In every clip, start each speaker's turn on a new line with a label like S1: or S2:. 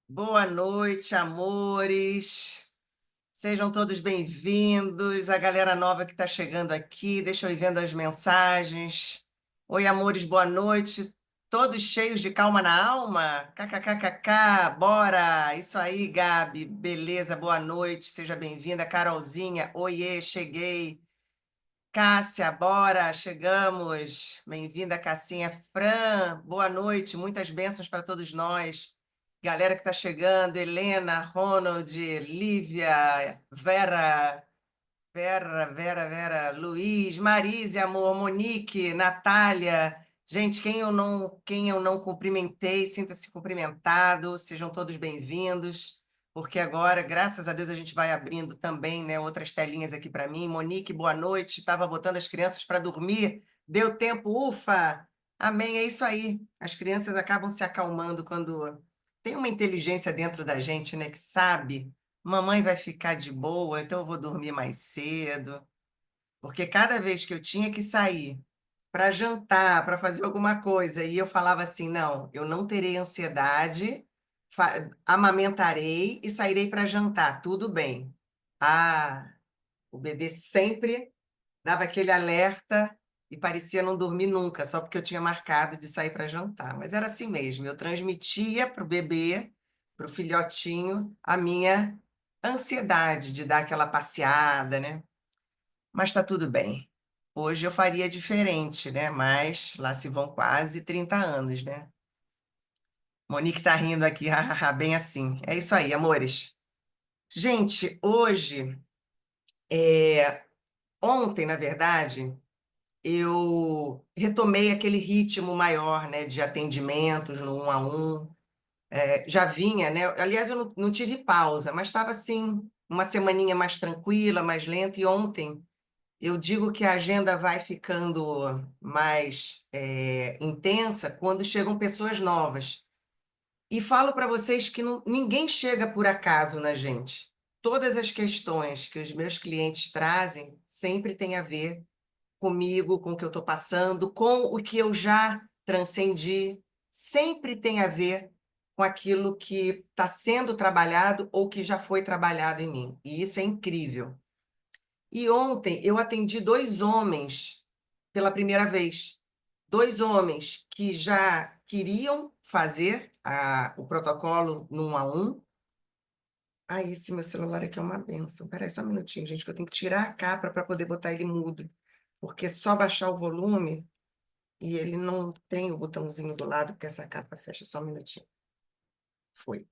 S1: Boa noite, amores. Sejam todos bem-vindos. A galera nova que está chegando aqui, deixa eu ir vendo as mensagens. Oi, amores, boa noite. Todos cheios de calma na alma? KKKKK, bora! Isso aí, Gabi. Beleza, boa noite. Seja bem-vinda. Carolzinha, oiê, cheguei. Cássia, bora, chegamos. Bem-vinda, Cassinha. Fran, boa noite, muitas bênçãos para todos nós. Galera que está chegando, Helena, Ronald, Lívia, Vera, Luiz, Marise, amor, Monique, Natália. Gente, quem eu não cumprimentei, sinta-se cumprimentado, sejam todos bem-vindos, porque agora, graças a Deus, a gente vai abrindo também, né, outras telinhas aqui para mim. Monique, boa noite. Estava botando as crianças para dormir. Deu tempo, ufa! Amém, é isso aí. As crianças acabam se acalmando quando tem uma inteligência dentro da gente, né, que sabe. Mamãe vai ficar de boa, então eu vou dormir mais cedo. Porque cada vez que eu tinha que sair para jantar, para fazer alguma coisa, e eu falava assim: não, eu não terei ansiedade, amamentarei e sairei para jantar, tudo bem. Ah, o bebê sempre dava aquele alerta e parecia não dormir nunca, só porque eu tinha marcado de sair para jantar. Mas era assim mesmo, eu transmitia para o bebê, para o filhotinho, a minha ansiedade de dar aquela passeada, né? Mas está tudo bem. Hoje eu faria diferente, né? Mas lá se vão quase 30 anos, né? Monique tá rindo aqui, hahaha, bem assim. É isso aí, amores. Gente, hoje, ontem, na verdade, eu retomei aquele ritmo maior, né, de atendimentos no um a um. Já vinha, né? Aliás, eu não tive pausa, mas estava assim, uma semaninha mais tranquila, mais lenta. E ontem eu digo que a agenda vai ficando mais intensa quando chegam pessoas novas. E falo para vocês que ninguém chega por acaso na gente. Todas as questões que os meus clientes trazem sempre têm a ver comigo, com o que eu estou passando, com o que eu já transcendi, sempre tem a ver com aquilo que está sendo trabalhado ou que já foi trabalhado em mim. E isso é incrível. E ontem eu atendi dois homens pela primeira vez. Dois homens que já queriam fazer o protocolo no 1 a 1. Ai, esse meu celular aqui é uma benção. Espera aí só um minutinho, gente, que eu tenho que tirar a capa para poder botar ele mudo. Porque só baixar o volume e ele não tem o botãozinho do lado, porque essa capa fecha só um minutinho. Foi.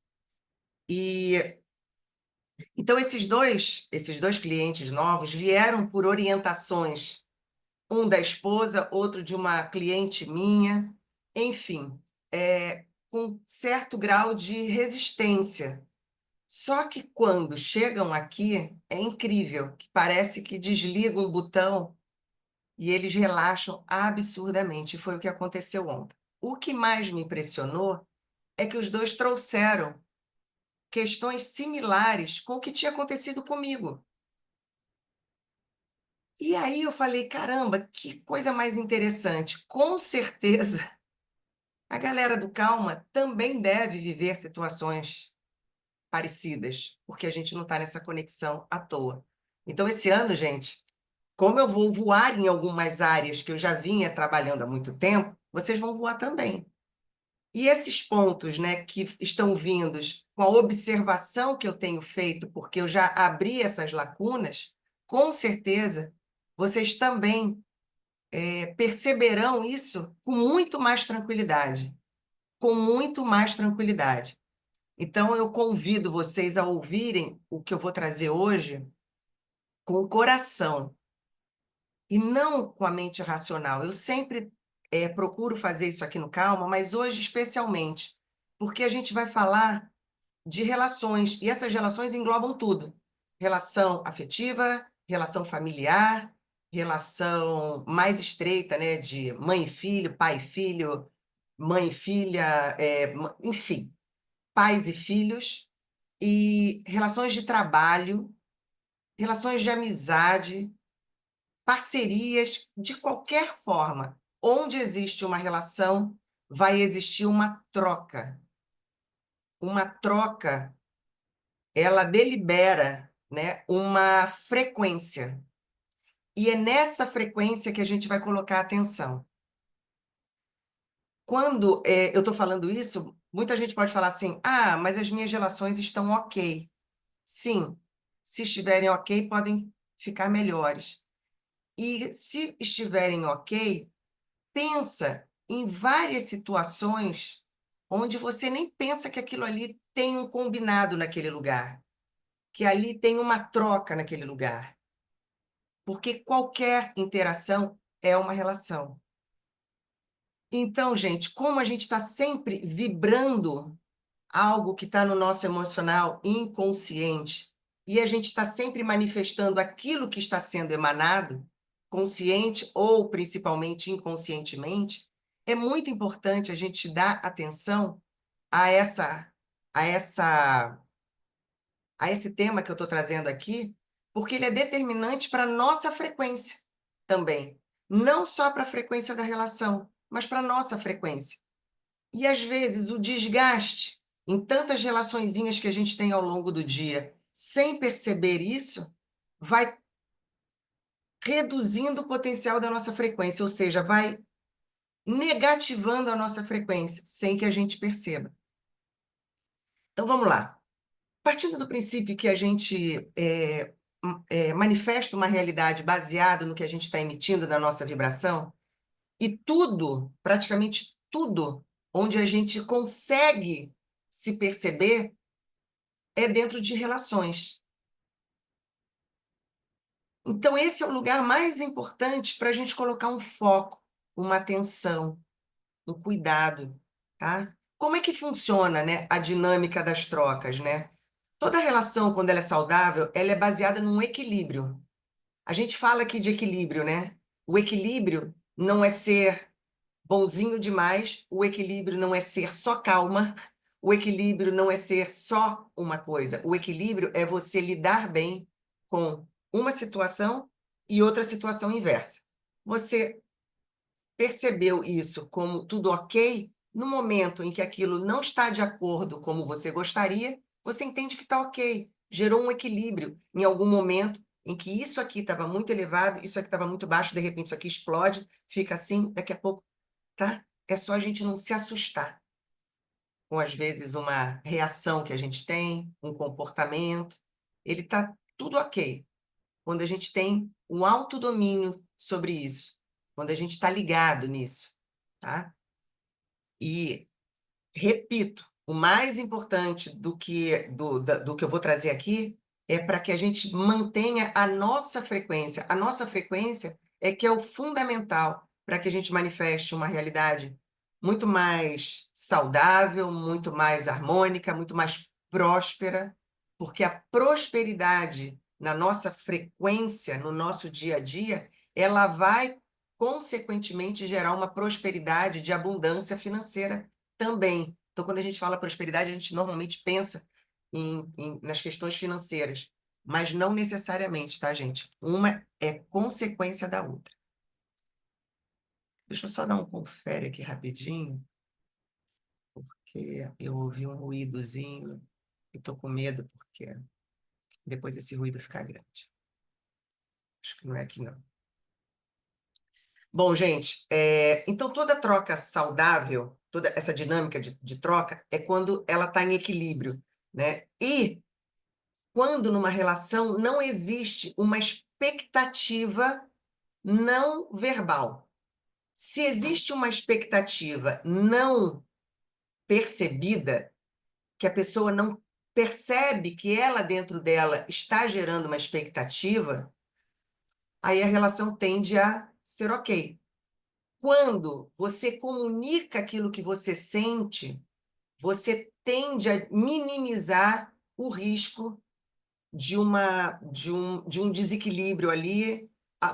S1: E então esses dois clientes novos vieram por orientações, um da esposa, outro de uma cliente minha, enfim, com certo grau de resistência. Só que quando chegam aqui, é incrível, que parece que desliga um botão e eles relaxam absurdamente. E foi o que aconteceu ontem. O que mais me impressionou é que os dois trouxeram questões similares com o que tinha acontecido comigo. E aí eu falei, caramba, que coisa mais interessante. Com certeza, a galera do Calma também deve viver situações parecidas, porque a gente não está nessa conexão à toa. Então, esse ano, gente, como eu vou voar em algumas áreas que eu já vinha trabalhando há muito tempo, vocês vão voar também. E esses pontos, né, que estão vindos com a observação que eu tenho feito, porque eu já abri essas lacunas, com certeza vocês também perceberão isso com muito mais tranquilidade, com muito mais tranquilidade. Então, eu convido vocês a ouvirem o que eu vou trazer hoje com o coração e não com a mente racional. Eu sempre procuro fazer isso aqui no Calma, mas hoje especialmente, porque a gente vai falar de relações, e essas relações englobam tudo: relação afetiva, relação familiar, relação mais estreita, né, de mãe e filho, pai e filho, mãe e filha, enfim, pais e filhos, e relações de trabalho, relações de amizade, parcerias, de qualquer forma. Onde existe uma relação, vai existir uma troca. uma troca, ela delibera, né, uma frequência. E é nessa frequência que a gente vai colocar atenção. Quando eu estou falando isso, muita gente pode falar assim: ah, mas as minhas relações estão ok. Sim, se estiverem ok, podem ficar melhores. E se estiverem ok, pensa em várias situações onde você nem pensa que aquilo ali tem um combinado naquele lugar, que ali tem uma troca naquele lugar. Porque qualquer interação é uma relação. Então, gente, como a gente está sempre vibrando algo que está no nosso emocional inconsciente, e a gente está sempre manifestando aquilo que está sendo emanado, consciente ou principalmente inconscientemente, é muito importante a gente dar atenção a a essa, a esse tema que eu estou trazendo aqui, porque ele é determinante para a nossa frequência também. Não só para a frequência da relação, mas para a nossa frequência. E às vezes o desgaste em tantas relaçõezinhas que a gente tem ao longo do dia, sem perceber isso, vai reduzindo o potencial da nossa frequência, ou seja, vai negativando a nossa frequência, sem que a gente perceba. Então vamos lá. Partindo do princípio que a gente manifesta uma realidade baseada no que a gente está emitindo na nossa vibração, e tudo, praticamente tudo, onde a gente consegue se perceber é dentro de relações. Então, esse é o lugar mais importante para a gente colocar um foco, uma atenção, um cuidado, tá? Como é que funciona, né, a dinâmica das trocas, né? Toda relação, quando ela é saudável, ela é baseada num equilíbrio. A gente fala aqui de equilíbrio, né? O equilíbrio não é ser bonzinho demais, o equilíbrio não é ser só calma, o equilíbrio não é ser só uma coisa. O equilíbrio é você lidar bem com uma situação e outra situação inversa. Você percebeu isso como tudo ok, no momento em que aquilo não está de acordo como você gostaria, você entende que está ok. Gerou um equilíbrio em algum momento em que isso aqui estava muito elevado, isso aqui estava muito baixo, de repente isso aqui explode, fica assim, daqui a pouco, tá? É só a gente não se assustar com, às vezes, uma reação que a gente tem, um comportamento. Ele está tudo ok quando a gente tem um autodomínio sobre isso, quando a gente está ligado nisso, tá? E, repito, o mais importante do que eu vou trazer aqui é para que a gente mantenha a nossa frequência. A nossa frequência é que é o fundamental para que a gente manifeste uma realidade muito mais saudável, muito mais harmônica, muito mais próspera, porque a prosperidade na nossa frequência, no nosso dia a dia, ela vai, consequentemente, gerar uma prosperidade de abundância financeira também. Então, quando a gente fala prosperidade, a gente normalmente pensa nas questões financeiras, mas não necessariamente, tá, gente? Uma é consequência da outra. Deixa eu só dar um confere aqui rapidinho, porque eu ouvi um ruídozinho e estou com medo, porque depois esse ruído fica grande. Acho que não é aqui, não. Bom, gente, então toda troca saudável, toda essa dinâmica de troca, é quando ela está em equilíbrio, né? E quando numa relação não existe uma expectativa não verbal. Se existe uma expectativa não percebida, que a pessoa não percebe que ela dentro dela está gerando uma expectativa, aí a relação tende a ser ok. Quando você comunica aquilo que você sente, você tende a minimizar o risco de um desequilíbrio ali,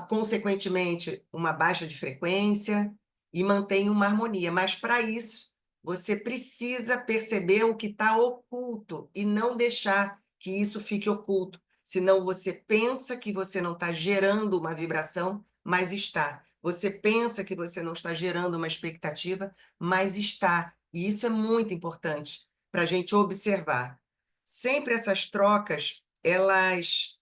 S1: consequentemente, uma baixa de frequência, e mantém uma harmonia. Mas, para isso, você precisa perceber o que está oculto e não deixar que isso fique oculto. Senão, você pensa que você não está gerando uma vibração, mas está. Você pensa que você não está gerando uma expectativa, mas está. E isso é muito importante. para a gente observar. Sempre essas trocas, elas,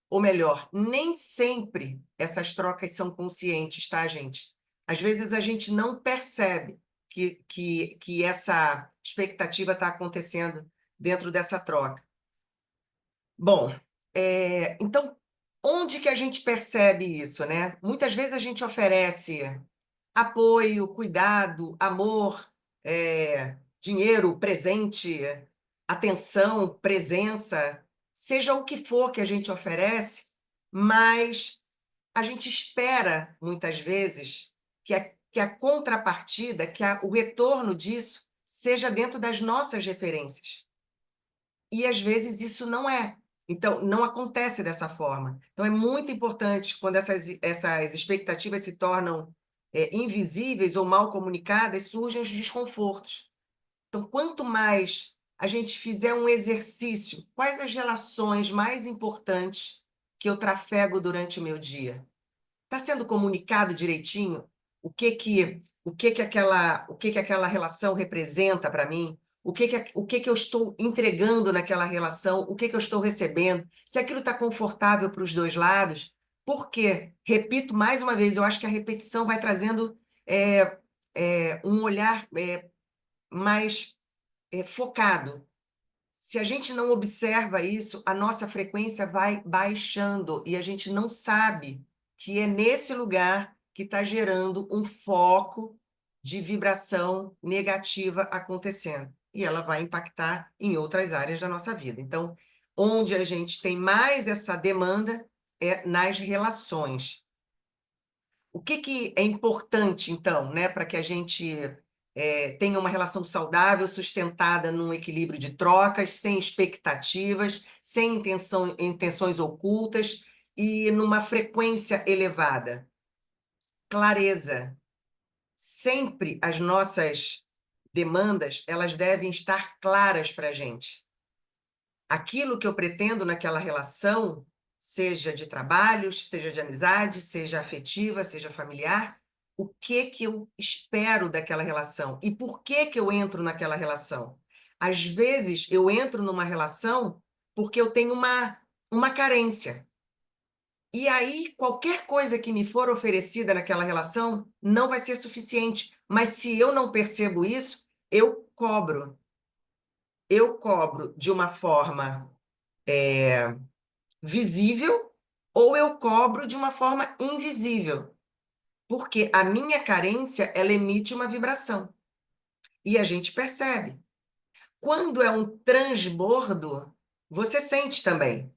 S1: ou melhor, nem sempre essas trocas são conscientes, tá, gente? Às vezes a gente não percebe que essa expectativa está acontecendo dentro dessa troca. Bom, então, onde que a gente percebe isso, né? Muitas vezes a gente oferece apoio, cuidado, amor, dinheiro, presente, atenção, presença, seja o que for que a gente oferece, mas a gente espera, muitas vezes, que a contrapartida, o retorno disso seja dentro das nossas referências. E às vezes isso não é. Então, não acontece dessa forma. Então, é muito importante quando essas expectativas se tornam invisíveis ou mal comunicadas, surgem os desconfortos. Então, quanto mais a gente fizer um exercício, quais as relações mais importantes que eu trafego durante o meu dia? Está sendo comunicado direitinho o que que aquela relação representa para mim? O que que eu estou entregando naquela relação? O que que eu estou recebendo? Se aquilo está confortável para os dois lados? Por quê? Repito mais uma vez, eu acho que a repetição vai trazendo um olhar mais focado. Se a gente não observa isso, a nossa frequência vai baixando e a gente não sabe que é nesse lugar que está gerando um foco de vibração negativa acontecendo. E ela vai impactar em outras áreas da nossa vida. Então, onde a gente tem mais essa demanda é nas relações. O que é importante, então, né, para que a gente tenha uma relação saudável, sustentada num equilíbrio de trocas, sem expectativas, sem intenções ocultas e numa frequência elevada? Clareza. Sempre as nossas demandas, elas devem estar claras para a gente. Aquilo que eu pretendo naquela relação, seja de trabalho, seja de amizade, seja afetiva, seja familiar, o que que eu espero daquela relação e por que que eu entro naquela relação. Às vezes eu entro numa relação porque eu tenho uma carência. E aí, qualquer coisa que me for oferecida naquela relação não vai ser suficiente. Mas se eu não percebo isso, eu cobro. Eu cobro de uma forma visível ou eu cobro de uma forma invisível, porque a minha carência, ela emite uma vibração e a gente percebe. Quando é um transbordo, você sente também.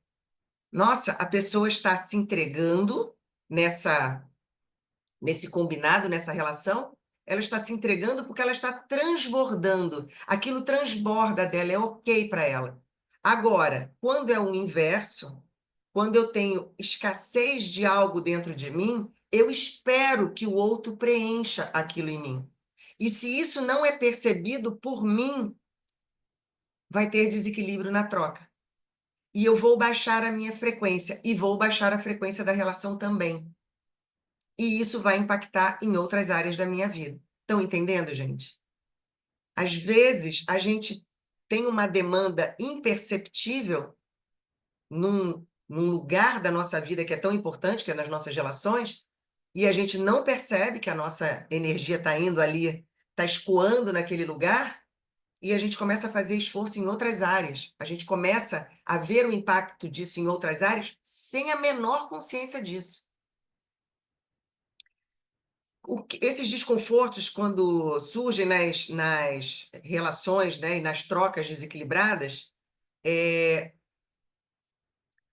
S1: Nossa, a pessoa está se entregando nesse combinado, nessa relação, ela está se entregando porque ela está transbordando. Aquilo transborda dela, é ok para ela. Agora, quando é o inverso, quando eu tenho escassez de algo dentro de mim, eu espero que o outro preencha aquilo em mim. E se isso não é percebido por mim, vai ter desequilíbrio na troca. E eu vou baixar a minha frequência e vou baixar a frequência da relação também. E isso vai impactar em outras áreas da minha vida. Estão entendendo, gente? Às vezes, a gente tem uma demanda imperceptível num lugar da nossa vida que é tão importante, que é nas nossas relações, e a gente não percebe que a nossa energia está indo ali, está escoando naquele lugar, e a gente começa a fazer esforço em outras áreas. A gente começa a ver o impacto disso em outras áreas sem a menor consciência disso. Esses desconfortos, quando surgem nas relações, né, e nas trocas desequilibradas,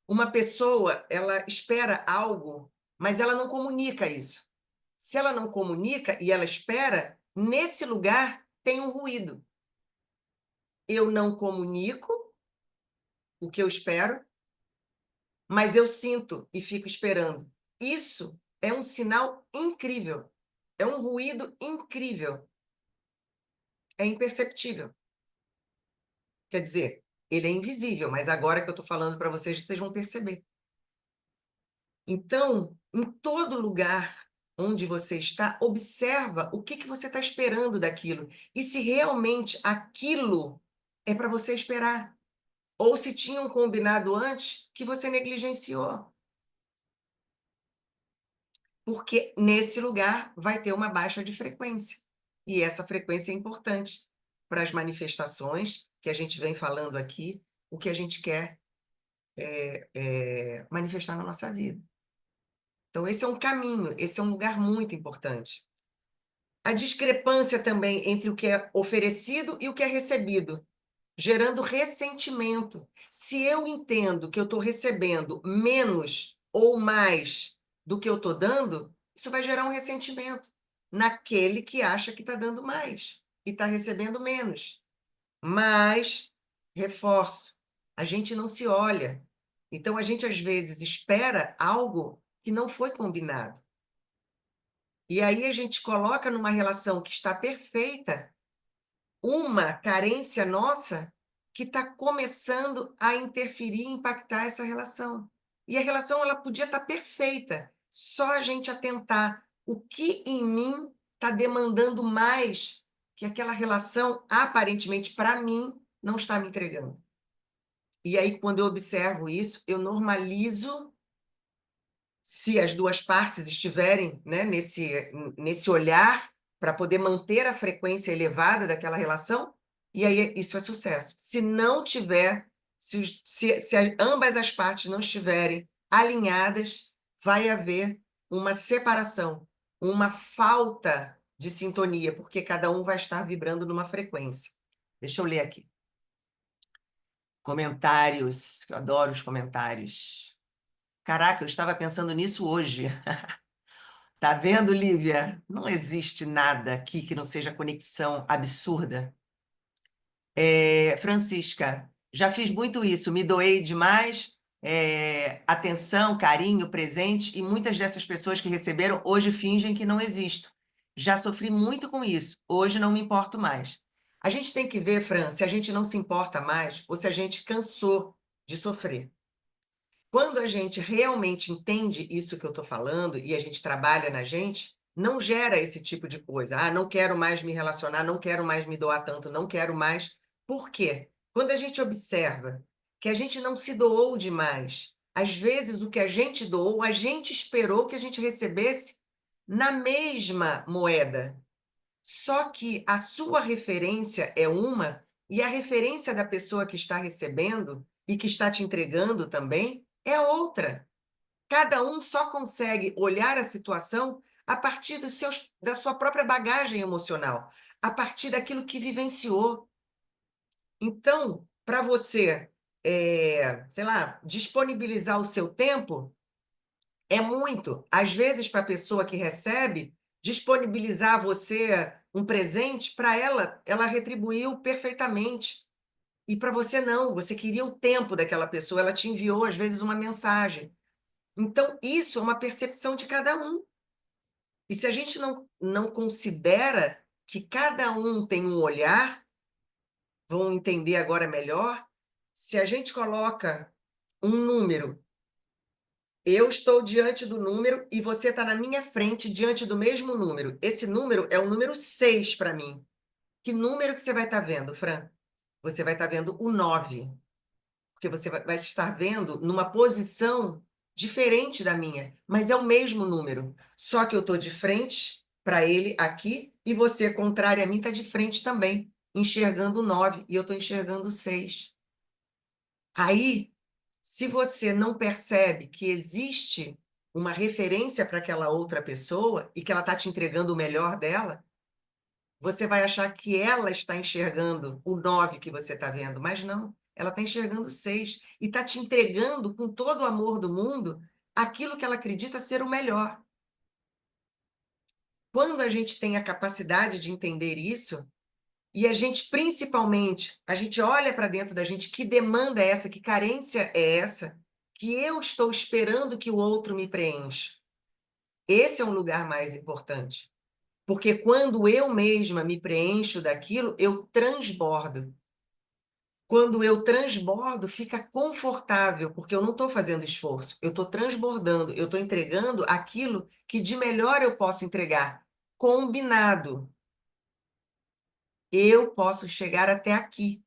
S1: uma pessoa, ela espera algo, mas ela não comunica isso. Se ela não comunica e ela espera, nesse lugar tem um ruído. Eu não comunico o que eu espero, mas eu sinto e fico esperando. Isso é um sinal incrível. É um ruído incrível. É imperceptível. Quer dizer, ele é invisível, mas agora que eu estou falando para vocês, vocês vão perceber. Então, em todo lugar onde você está, observa o que você está esperando daquilo e se realmente aquilo é para você esperar. Ou se tinham combinado antes que você negligenciou. Porque nesse lugar vai ter uma baixa de frequência. E essa frequência é importante para as manifestações que a gente vem falando aqui, o que a gente quer manifestar na nossa vida. Então, esse é um caminho, esse é um lugar muito importante. A discrepância também entre o que é oferecido e o que é recebido, gerando ressentimento. Se eu entendo que eu estou recebendo menos ou mais do que eu estou dando, isso vai gerar um ressentimento naquele que acha que está dando mais e está recebendo menos. Mas, reforço, a gente não se olha. Então, a gente, às vezes, espera algo que não foi combinado. E aí a gente coloca numa relação que está perfeita uma carência nossa que está começando a interferir e impactar essa relação. E a relação ela podia estar perfeita, só a gente atentar o que em mim está demandando mais que aquela relação, aparentemente, para mim, não está me entregando. E aí, quando eu observo isso, eu normalizo se as duas partes estiverem, né, nesse olhar para poder manter a frequência elevada daquela relação, e aí isso é sucesso. Se não tiver, se ambas as partes não estiverem alinhadas, vai haver uma separação, uma falta de sintonia, porque cada um vai estar vibrando numa frequência. Deixa eu ler aqui. Comentários, que eu adoro os comentários. Caraca, eu estava pensando nisso hoje. Tá vendo, Lívia? Não existe nada aqui que não seja conexão absurda. Francisca, já fiz muito isso, me doei demais, atenção, carinho, presente, e muitas dessas pessoas que receberam hoje fingem que não existo. Já sofri muito com isso, hoje não me importo mais. A gente tem que ver, Fran, se a gente não se importa mais ou se a gente cansou de sofrer. Quando a gente realmente entende isso que eu estou falando e a gente trabalha na gente, não gera esse tipo de coisa. Ah, não quero mais me relacionar, não quero mais me doar tanto, não quero mais. Por quê? Quando a gente observa que a gente não se doou demais, às vezes o que a gente doou, a gente esperou que a gente recebesse na mesma moeda. Só que a sua referência é uma e a referência da pessoa que está recebendo e que está te entregando também é outra. Cada um só consegue olhar a situação a partir da sua própria bagagem emocional, a partir daquilo que vivenciou. Então, para você, sei lá, disponibilizar o seu tempo, é muito. Às vezes, para a pessoa que recebe, disponibilizar a você um presente, para ela retribuiu perfeitamente. E para você não, você queria o tempo daquela pessoa, ela te enviou, às vezes, uma mensagem. Então, isso é uma percepção de cada um. E se a gente não considera que cada um tem um olhar, vão entender agora melhor, se a gente coloca um número, eu estou diante do número e você está na minha frente diante do mesmo número. Esse número é o número 6 para mim. Que número que você vai estar vendo, Fran? Você vai estar vendo o 9. Porque você vai estar vendo numa posição diferente da minha, mas é o mesmo número. Só que eu estou de frente para ele aqui e você, contrário a mim, está de frente também, enxergando o 9 e eu estou enxergando o 6. Aí, se você não percebe que existe uma referência para aquela outra pessoa e que ela está te entregando o melhor dela, você vai achar que ela está enxergando o 9 que você está vendo, mas não, ela está enxergando o 6 e está te entregando com todo o amor do mundo aquilo que ela acredita ser o melhor. Quando a gente tem a capacidade de entender isso, e a gente, principalmente, a gente olha para dentro da gente, que demanda é essa, que carência é essa, que eu estou esperando que o outro me preencha. Esse é um lugar mais importante. Porque quando eu mesma me preencho daquilo, eu transbordo. Quando eu transbordo, fica confortável, porque eu não estou fazendo esforço, eu estou transbordando, eu estou entregando aquilo que de melhor eu posso entregar, combinado. Eu posso chegar até aqui.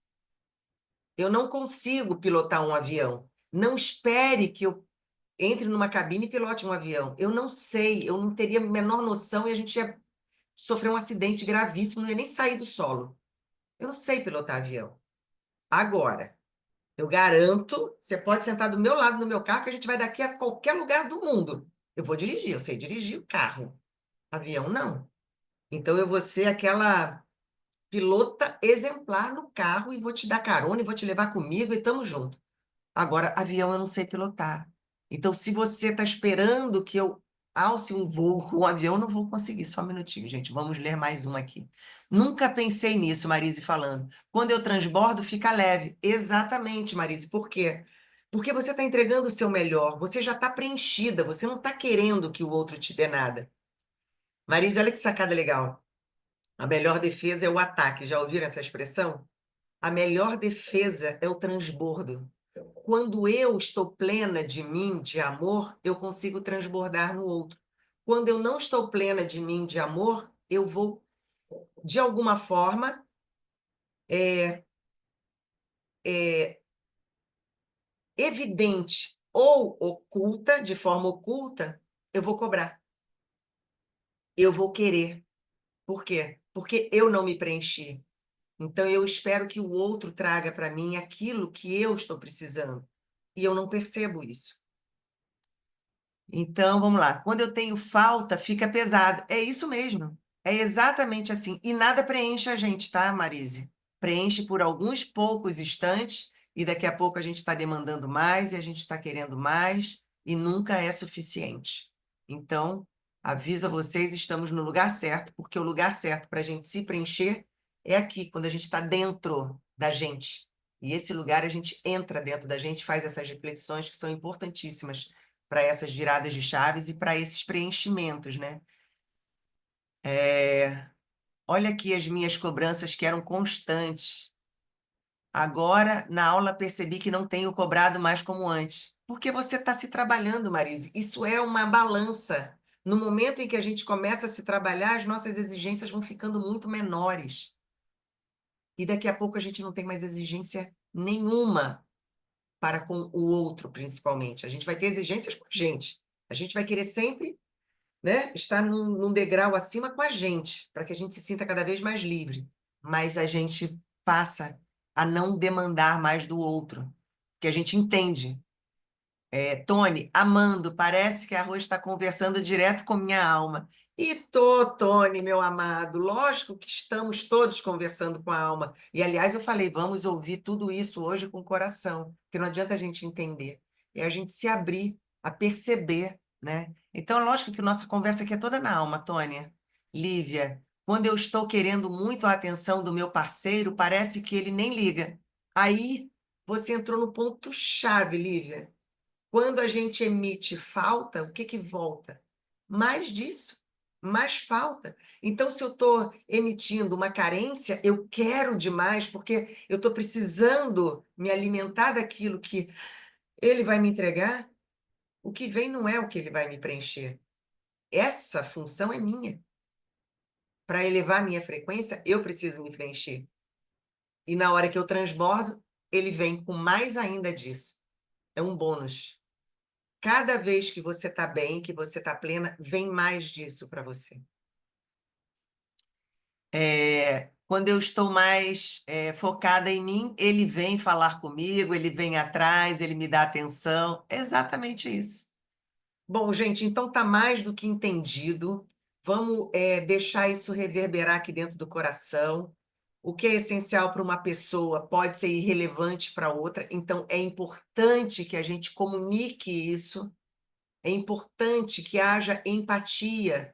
S1: Eu não consigo pilotar um avião. Não espere que eu entre numa cabine e pilote um avião. Eu não sei, eu não teria a menor noção e a gente ia sofrer um acidente gravíssimo, não ia nem sair do solo. Eu não sei pilotar avião. Agora, eu garanto, você pode sentar do meu lado no meu carro, que a gente vai daqui a qualquer lugar do mundo. Eu vou dirigir, eu sei dirigir o carro. Avião, não. Então, eu vou ser aquela pilota exemplar no carro e vou te dar carona e vou te levar comigo e tamo junto. Agora, avião eu não sei pilotar. Então, se você está esperando que eu alce um voo com um avião, eu não vou conseguir. Só um minutinho, gente. Vamos ler mais uma aqui. Nunca pensei nisso, Marise falando. Quando eu transbordo, fica leve. Exatamente, Marise. Por quê? Porque você está entregando o seu melhor. Você já está preenchida. Você não está querendo que o outro te dê nada. Marise, olha que sacada legal. A melhor defesa é o ataque. Já ouviram essa expressão? A melhor defesa é o transbordo. Quando eu estou plena de mim, de amor, eu consigo transbordar no outro. Quando eu não estou plena de mim, de amor, eu vou, de alguma forma, é, é, evidente ou oculta, de forma oculta, eu vou cobrar. Eu vou querer. Por quê? Porque eu não me preenchi. Então, eu espero que o outro traga para mim aquilo que eu estou precisando. E eu não percebo isso. Então, vamos lá. Quando eu tenho falta, fica pesado. É isso mesmo. É exatamente assim. E nada preenche a gente, tá, Marise? Preenche por alguns poucos instantes e daqui a pouco a gente está demandando mais e a gente está querendo mais e nunca é suficiente. Então, aviso a vocês, estamos no lugar certo, porque o lugar certo para a gente se preencher é aqui, quando a gente está dentro da gente. E esse lugar a gente entra dentro da gente, faz essas reflexões que são importantíssimas para essas viradas de chaves e para esses preenchimentos, né? Olha aqui as minhas cobranças que eram constantes. Agora, na aula, percebi que não tenho cobrado mais como antes. Porque você está se trabalhando, Marise. Isso é uma balança. No momento em que a gente começa a se trabalhar, as nossas exigências vão ficando muito menores. E daqui a pouco a gente não tem mais exigência nenhuma para com o outro, principalmente. A gente vai ter exigências com a gente. A gente vai querer sempre, né, estar num degrau acima com a gente, para que a gente se sinta cada vez mais livre. Mas a gente passa a não demandar mais do outro, que a gente entende. Tony, amando, parece que a Rua está conversando direto com minha alma. E tô, Tony, meu amado, lógico que estamos todos conversando com a alma. E, aliás, eu falei, vamos ouvir tudo isso hoje com o coração, porque não adianta a gente entender. É a gente se abrir a perceber, né? Então, lógico que nossa conversa aqui é toda na alma, Tônia. Lívia, quando eu estou querendo muito a atenção do meu parceiro, parece que ele nem liga. Aí, você entrou no ponto-chave, Lívia. Quando a gente emite falta, o que que volta? Mais disso, mais falta. Então, se eu estou emitindo uma carência, eu quero demais, porque eu estou precisando me alimentar daquilo que ele vai me entregar, o que vem não é o que ele vai me preencher. Essa função é minha. Para elevar minha frequência, eu preciso me preencher. E na hora que eu transbordo, ele vem com mais ainda disso. É um bônus. Cada vez que você está bem, que você está plena, vem mais disso para você. Quando eu estou mais focada em mim, ele vem falar comigo, ele vem atrás, ele me dá atenção. É exatamente isso. Bom, gente, então tá mais do que entendido. Vamos deixar isso reverberar aqui dentro do coração. O que é essencial para uma pessoa pode ser irrelevante para outra, então é importante que a gente comunique isso. É importante que haja empatia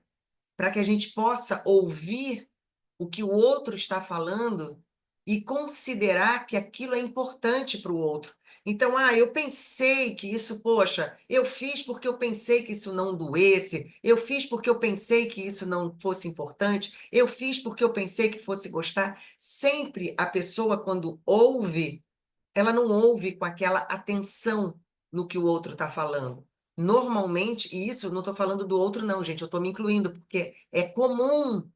S1: para que a gente possa ouvir o que o outro está falando e considerar que aquilo é importante para o outro. Então, eu pensei que isso, poxa, eu fiz porque eu pensei que isso não doesse, eu fiz porque eu pensei que isso não fosse importante, eu fiz porque eu pensei que fosse gostar. Sempre a pessoa, quando ouve, ela não ouve com aquela atenção no que o outro está falando. Normalmente, e isso não estou falando do outro, não, gente, eu estou me incluindo, porque é comum,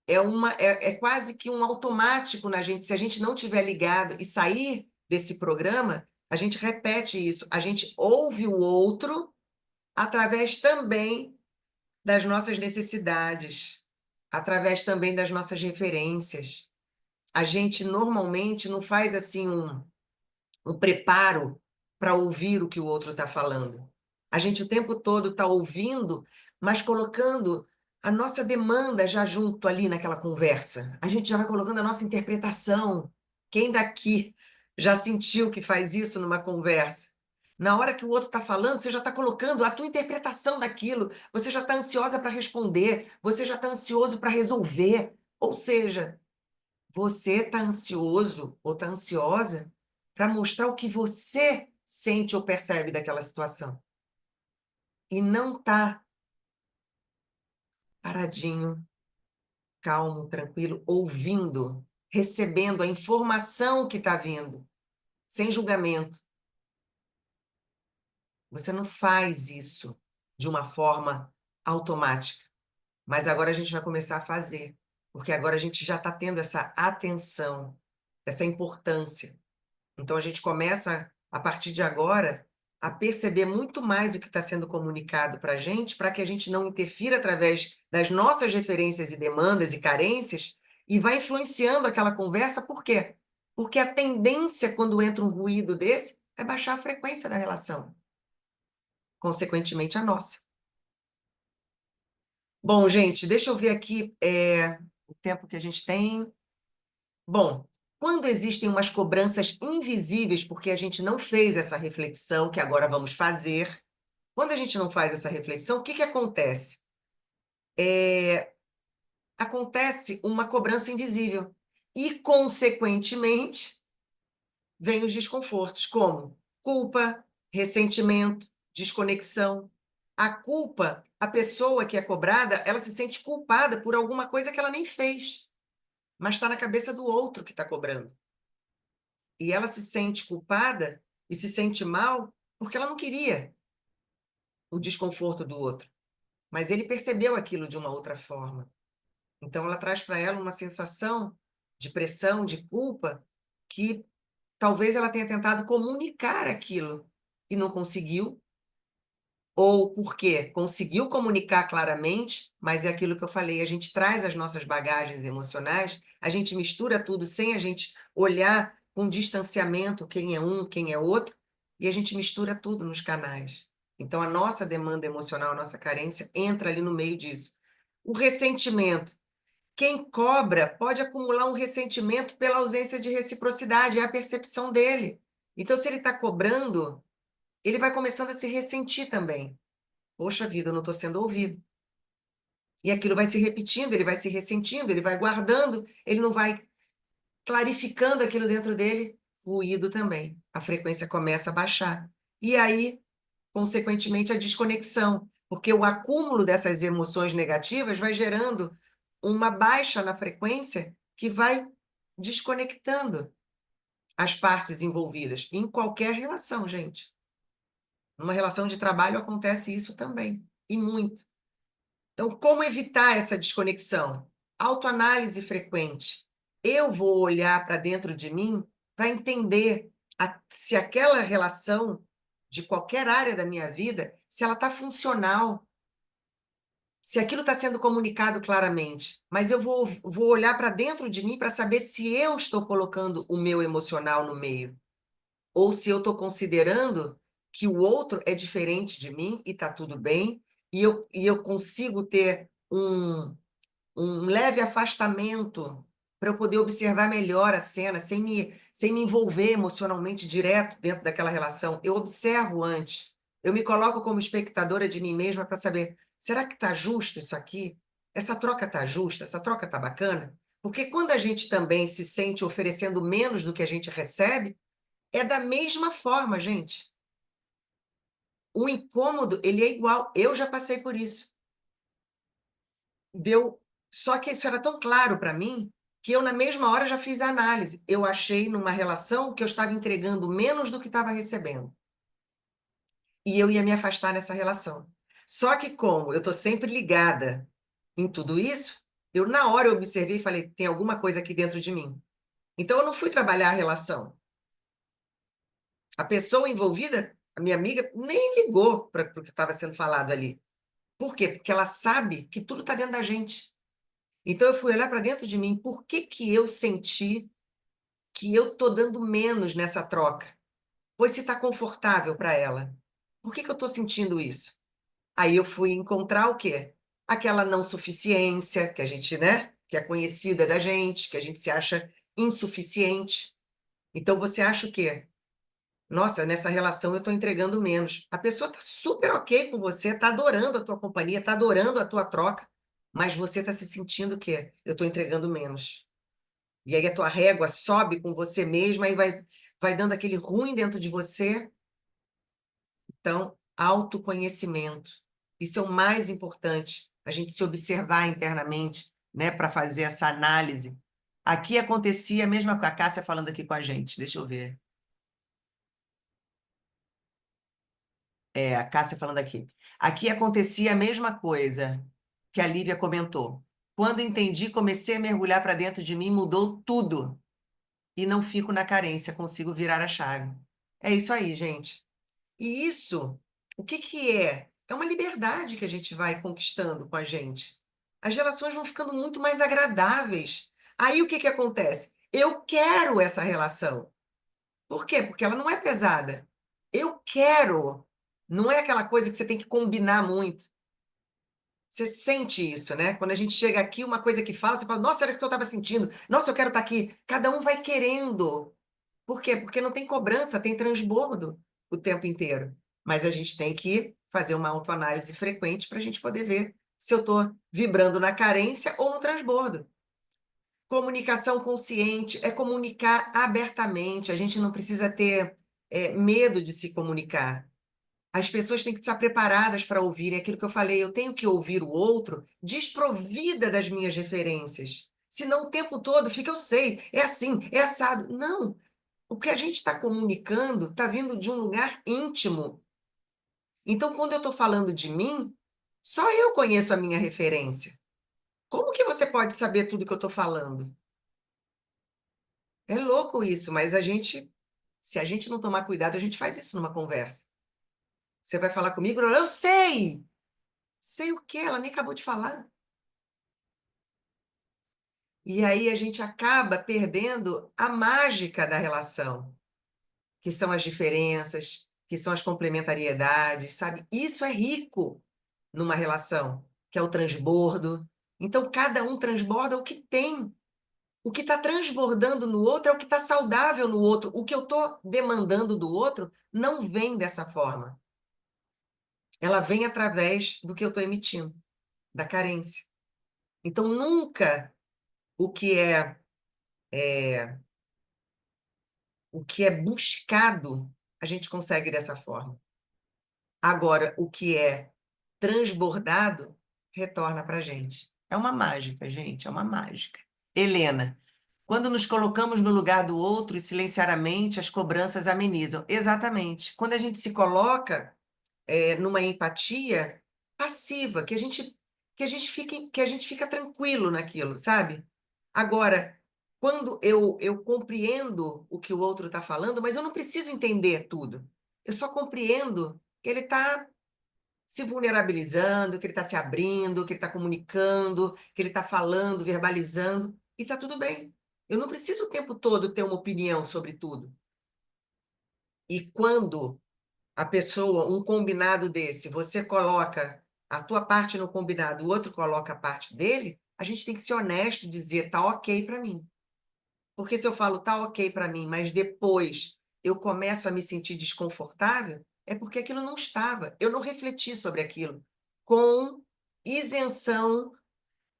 S1: é quase que um automático na gente. Se a gente não tiver ligado e sair desse programa, a gente repete isso. A gente ouve o outro através também das nossas necessidades, através também das nossas referências. A gente normalmente não faz assim um preparo para ouvir o que o outro está falando. A gente o tempo todo está ouvindo, mas colocando a nossa demanda já junto ali naquela conversa. A gente já vai colocando a nossa interpretação. Quem daqui já sentiu que faz isso numa conversa? Na hora que o outro está falando, você já está colocando a tua interpretação daquilo, você já está ansiosa para responder, você já está ansioso para resolver. Ou seja, você está ansioso ou está ansiosa para mostrar o que você sente ou percebe daquela situação. E não está paradinho, calmo, tranquilo, ouvindo, recebendo a informação que está vindo, sem julgamento. Você não faz isso de uma forma automática. Mas agora a gente vai começar a fazer, porque agora a gente já está tendo essa atenção, essa importância. Então a gente começa, a partir de agora, a perceber muito mais o que está sendo comunicado para que a gente não interfira através das nossas referências e demandas e carências e vai influenciando aquela conversa. Por quê? Porque a tendência, quando entra um ruído desse, é baixar a frequência da relação, consequentemente a nossa. Bom, gente, deixa eu ver aqui o tempo que a gente tem. Bom, quando existem umas cobranças invisíveis, porque a gente não fez essa reflexão que agora vamos fazer, quando a gente não faz essa reflexão, o que que acontece? Acontece uma cobrança invisível e, consequentemente, vem os desconfortos, como culpa, ressentimento, desconexão. A culpa, a pessoa que é cobrada, ela se sente culpada por alguma coisa que ela nem fez, mas está na cabeça do outro que está cobrando. E ela se sente culpada e se sente mal porque ela não queria o desconforto do outro, mas ele percebeu aquilo de uma outra forma. Então ela traz para ela uma sensação de pressão, de culpa, que talvez ela tenha tentado comunicar aquilo e não conseguiu, ou porque conseguiu comunicar claramente, mas é aquilo que eu falei, a gente traz as nossas bagagens emocionais, a gente mistura tudo sem a gente olhar com distanciamento quem é um, quem é outro, e a gente mistura tudo nos canais. Então a nossa demanda emocional, a nossa carência entra ali no meio disso. O ressentimento. Quem cobra pode acumular um ressentimento pela ausência de reciprocidade, é a percepção dele. Então, se ele está cobrando, ele vai começando a se ressentir também. Poxa vida, eu não estou sendo ouvido. E aquilo vai se repetindo, ele vai se ressentindo, ele vai guardando, ele não vai clarificando aquilo dentro dele, ruído também. A frequência começa a baixar. E aí, consequentemente, a desconexão, porque o acúmulo dessas emoções negativas vai gerando uma baixa na frequência que vai desconectando as partes envolvidas, em qualquer relação, gente. Numa relação de trabalho acontece isso também, e muito. Então, como evitar essa desconexão? Autoanálise frequente. Eu vou olhar para dentro de mim para entender se aquela relação de qualquer área da minha vida, se ela está funcional, se aquilo está sendo comunicado claramente. Mas eu vou olhar para dentro de mim para saber se eu estou colocando o meu emocional no meio, ou se eu estou considerando que o outro é diferente de mim e está tudo bem, e eu consigo ter um leve afastamento para eu poder observar melhor a cena, sem me envolver emocionalmente direto dentro daquela relação. Eu observo antes. Eu me coloco como espectadora de mim mesma para saber, será que está justo isso aqui? Essa troca está justa? Essa troca está bacana? Porque quando a gente também se sente oferecendo menos do que a gente recebe, é da mesma forma, gente. O incômodo, ele é igual. Eu já passei por isso. Deu. Só que isso era tão claro para mim que eu, na mesma hora, já fiz a análise. Eu achei numa relação que eu estava entregando menos do que estava recebendo. E eu ia me afastar nessa relação. Só que como eu estou sempre ligada em tudo isso, eu na hora eu observei e falei, tem alguma coisa aqui dentro de mim. Então eu não fui trabalhar a relação. A pessoa envolvida, a minha amiga, nem ligou para o que estava sendo falado ali. Por quê? Porque ela sabe que tudo está dentro da gente. Então eu fui olhar para dentro de mim, por que que eu senti que eu estou dando menos nessa troca? Pois se está confortável para ela, por que que eu estou sentindo isso? Aí eu fui encontrar o quê? Aquela não suficiência que a gente, né, que é conhecida da gente, que a gente se acha insuficiente. Então você acha o quê? Nossa, nessa relação eu estou entregando menos. A pessoa está super ok com você, está adorando a tua companhia, está adorando a tua troca, mas você está se sentindo o quê? Eu estou entregando menos. E aí a tua régua sobe com você mesma e vai dando aquele ruim dentro de você. Então, autoconhecimento. Isso é o mais importante, a gente se observar internamente, né, para fazer essa análise. Aqui acontecia a mesma coisa, a Cássia falando aqui com a gente, deixa eu ver. É, a Cássia falando aqui. Aqui acontecia a mesma coisa que a Lívia comentou. Quando entendi, comecei a mergulhar para dentro de mim, mudou tudo. E não fico na carência, consigo virar a chave. É isso aí, gente. E isso, o que que é? É uma liberdade que a gente vai conquistando com a gente. As relações vão ficando muito mais agradáveis. Aí o que que acontece? Eu quero essa relação. Por quê? Porque ela não é pesada. Eu quero. Não é aquela coisa que você tem que combinar muito. Você sente isso, né? Quando a gente chega aqui, uma coisa que fala, você fala, nossa, era o que eu estava sentindo. Nossa, eu quero estar aqui. Cada um vai querendo. Por quê? Porque não tem cobrança, tem transbordo o tempo inteiro. Mas a gente tem que fazer uma autoanálise frequente para a gente poder ver se eu estou vibrando na carência ou no transbordo. Comunicação consciente é comunicar abertamente. A gente não precisa ter medo de se comunicar. As pessoas têm que estar preparadas para ouvir. É aquilo que eu falei, eu tenho que ouvir o outro desprovida das minhas referências. Senão o tempo todo fica, eu sei, é assim, é assado. Não, o que a gente está comunicando está vindo de um lugar íntimo. Então, quando eu estou falando de mim, só eu conheço a minha referência. Como que você pode saber tudo que eu estou falando? É louco isso, mas se a gente não tomar cuidado, a gente faz isso numa conversa. Você vai falar comigo? Eu sei! Sei o quê? Ela nem acabou de falar. E aí a gente acaba perdendo a mágica da relação, que são as diferenças, que são as complementariedades, sabe? Isso é rico numa relação, que é o transbordo. Então, cada um transborda o que tem. O que está transbordando no outro é o que está saudável no outro. O que eu estou demandando do outro não vem dessa forma. Ela vem através do que eu estou emitindo, da carência. Então, nunca o que o que é buscado, a gente consegue dessa forma. Agora, o que é transbordado, retorna para a gente. É uma mágica, gente, é uma mágica. Helena, quando nos colocamos no lugar do outro e silenciaramente as cobranças amenizam. Exatamente. Quando a gente se coloca numa empatia passiva, que a gente fica tranquilo naquilo, sabe? Agora, quando eu compreendo o que o outro está falando, mas eu não preciso entender tudo. Eu só compreendo que ele está se vulnerabilizando, que ele está se abrindo, que ele está comunicando, que ele está falando, verbalizando, e está tudo bem. Eu não preciso o tempo todo ter uma opinião sobre tudo. E quando a pessoa, um combinado desse, você coloca a tua parte no combinado, o outro coloca a parte dele, a gente tem que ser honesto e dizer, tá ok para mim. Porque se eu falo, tá ok para mim, mas depois eu começo a me sentir desconfortável, é porque aquilo não estava. Eu não refleti sobre aquilo com isenção,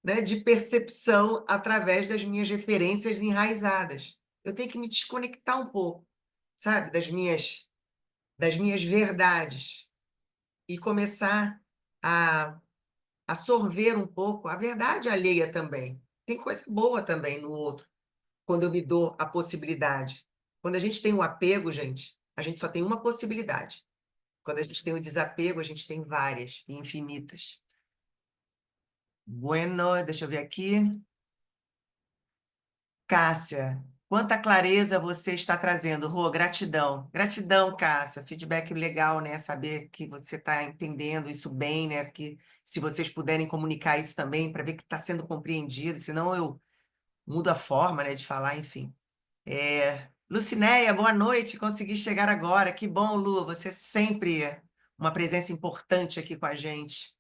S1: né, de percepção através das minhas referências enraizadas. Eu tenho que me desconectar um pouco, sabe, das minhas verdades e começar a, a sorver um pouco a verdade alheia também. tem coisa boa também no outro, quando eu me dou a possibilidade. Quando a gente tem um apego, gente, a gente só tem uma possibilidade. Quando a gente tem o desapego, a gente tem várias, infinitas. Bueno, deixa eu ver aqui. Cássia, quanta clareza você está trazendo, Rô, gratidão. Gratidão, Cássia, feedback legal, né? Saber que você está entendendo isso bem, né? Que se vocês puderem comunicar isso também, para ver que está sendo compreendido, senão eu mudo a forma, né, de falar, enfim. Lucinéia, boa noite, consegui chegar agora. Que bom, Lu, você é sempre uma presença importante aqui com a gente.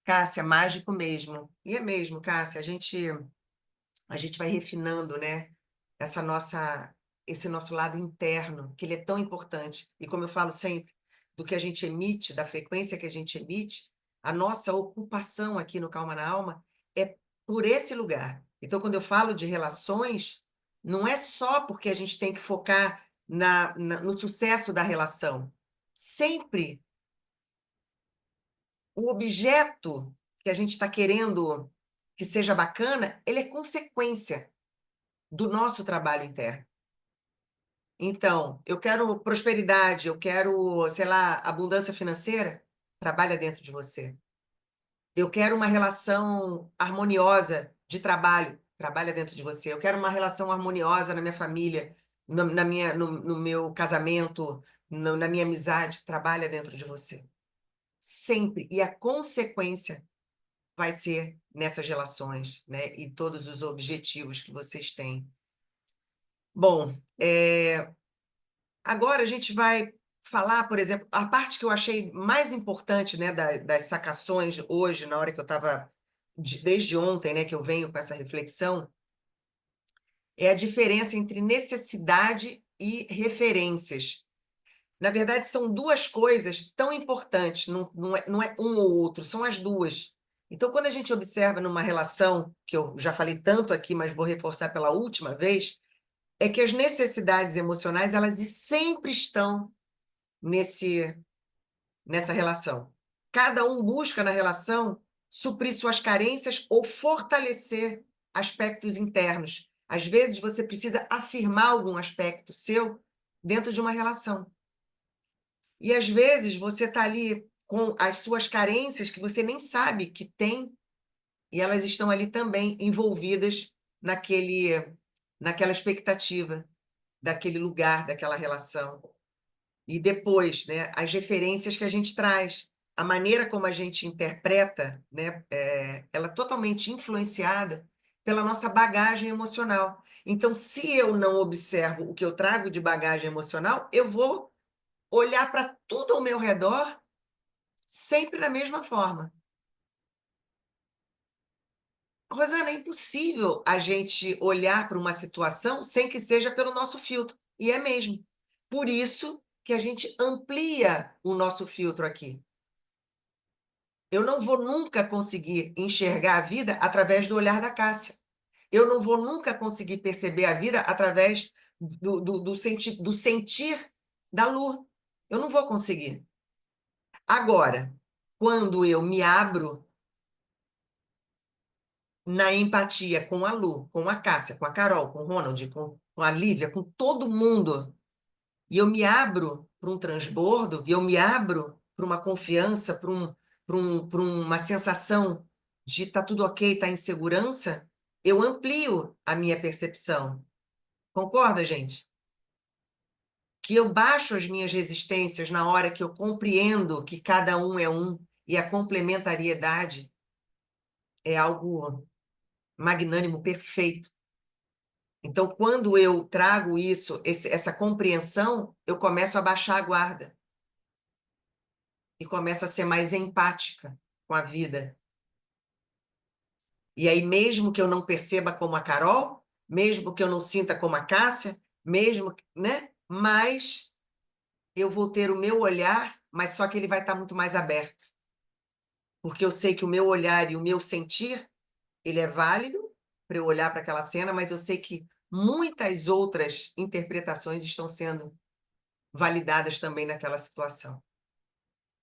S1: Cássia, mágico mesmo. E é mesmo, Cássia, a gente vai refinando, né, essa nossa, esse nosso lado interno, que ele é tão importante. E como eu falo sempre, do que a gente emite, da frequência que a gente emite, a nossa ocupação aqui no Calma na Alma é por esse lugar. Então, quando eu falo de relações, não é só porque a gente tem que focar no sucesso da relação. Sempre o objeto que a gente está querendo que seja bacana, ele é consequência do nosso trabalho interno. Então, eu quero prosperidade, eu quero, sei lá, abundância financeira, trabalha dentro de você. Eu quero uma relação harmoniosa de trabalho, trabalha dentro de você. Eu quero uma relação harmoniosa na minha família, no meu casamento, na minha amizade, trabalha dentro de você. Sempre. E a consequência vai ser nessas relações, né? E todos os objetivos que vocês têm. Bom, agora a gente vai falar, por exemplo, a parte que eu achei mais importante, né, das sacações hoje, na hora que eu estava, desde ontem, né, que eu venho com essa reflexão, é a diferença entre necessidade e referências. Na verdade, são duas coisas tão importantes, não é um ou outro, são as duas. Então, quando a gente observa numa relação, que eu já falei tanto aqui, mas vou reforçar pela última vez, é que as necessidades emocionais, elas sempre estão nessa relação. Cada um busca na relação suprir suas carências ou fortalecer aspectos internos. Às vezes você precisa afirmar algum aspecto seu dentro de uma relação. E às vezes você está ali com as suas carências que você nem sabe que tem, e elas estão ali também envolvidas naquela expectativa, daquele lugar, daquela relação. E depois, né, as referências que a gente traz, a maneira como a gente interpreta, né, ela é totalmente influenciada pela nossa bagagem emocional. Então, se eu não observo o que eu trago de bagagem emocional, eu vou olhar para tudo ao meu redor sempre da mesma forma. Rosana, é impossível a gente olhar para uma situação sem que seja pelo nosso filtro. E é mesmo. Por isso que a gente amplia o nosso filtro aqui. Eu não vou nunca conseguir enxergar a vida através do olhar da Cássia. Eu não vou nunca conseguir perceber a vida através do sentir da Lu. Eu não vou conseguir. Agora, quando eu me abro na empatia com a Lu, com a Cássia, com a Carol, com o Ronald, com a Lívia, com todo mundo, e eu me abro para um transbordo, e eu me abro para uma confiança, para uma sensação de tá tudo ok, tá em segurança, eu amplio a minha percepção. Concorda, gente? Que eu baixo as minhas resistências na hora que eu compreendo que cada um é um e a complementariedade é algo magnânimo, perfeito. Então, quando eu trago isso, essa compreensão, eu começo a baixar a guarda e começo a ser mais empática com a vida. E aí, mesmo que eu não perceba como a Carol, mesmo que eu não sinta como a Cássia, mesmo, né? Mas eu vou ter o meu olhar, mas só que ele vai estar muito mais aberto. Porque eu sei que o meu olhar e o meu sentir, ele é válido para eu olhar para aquela cena, mas eu sei que muitas outras interpretações estão sendo validadas também naquela situação.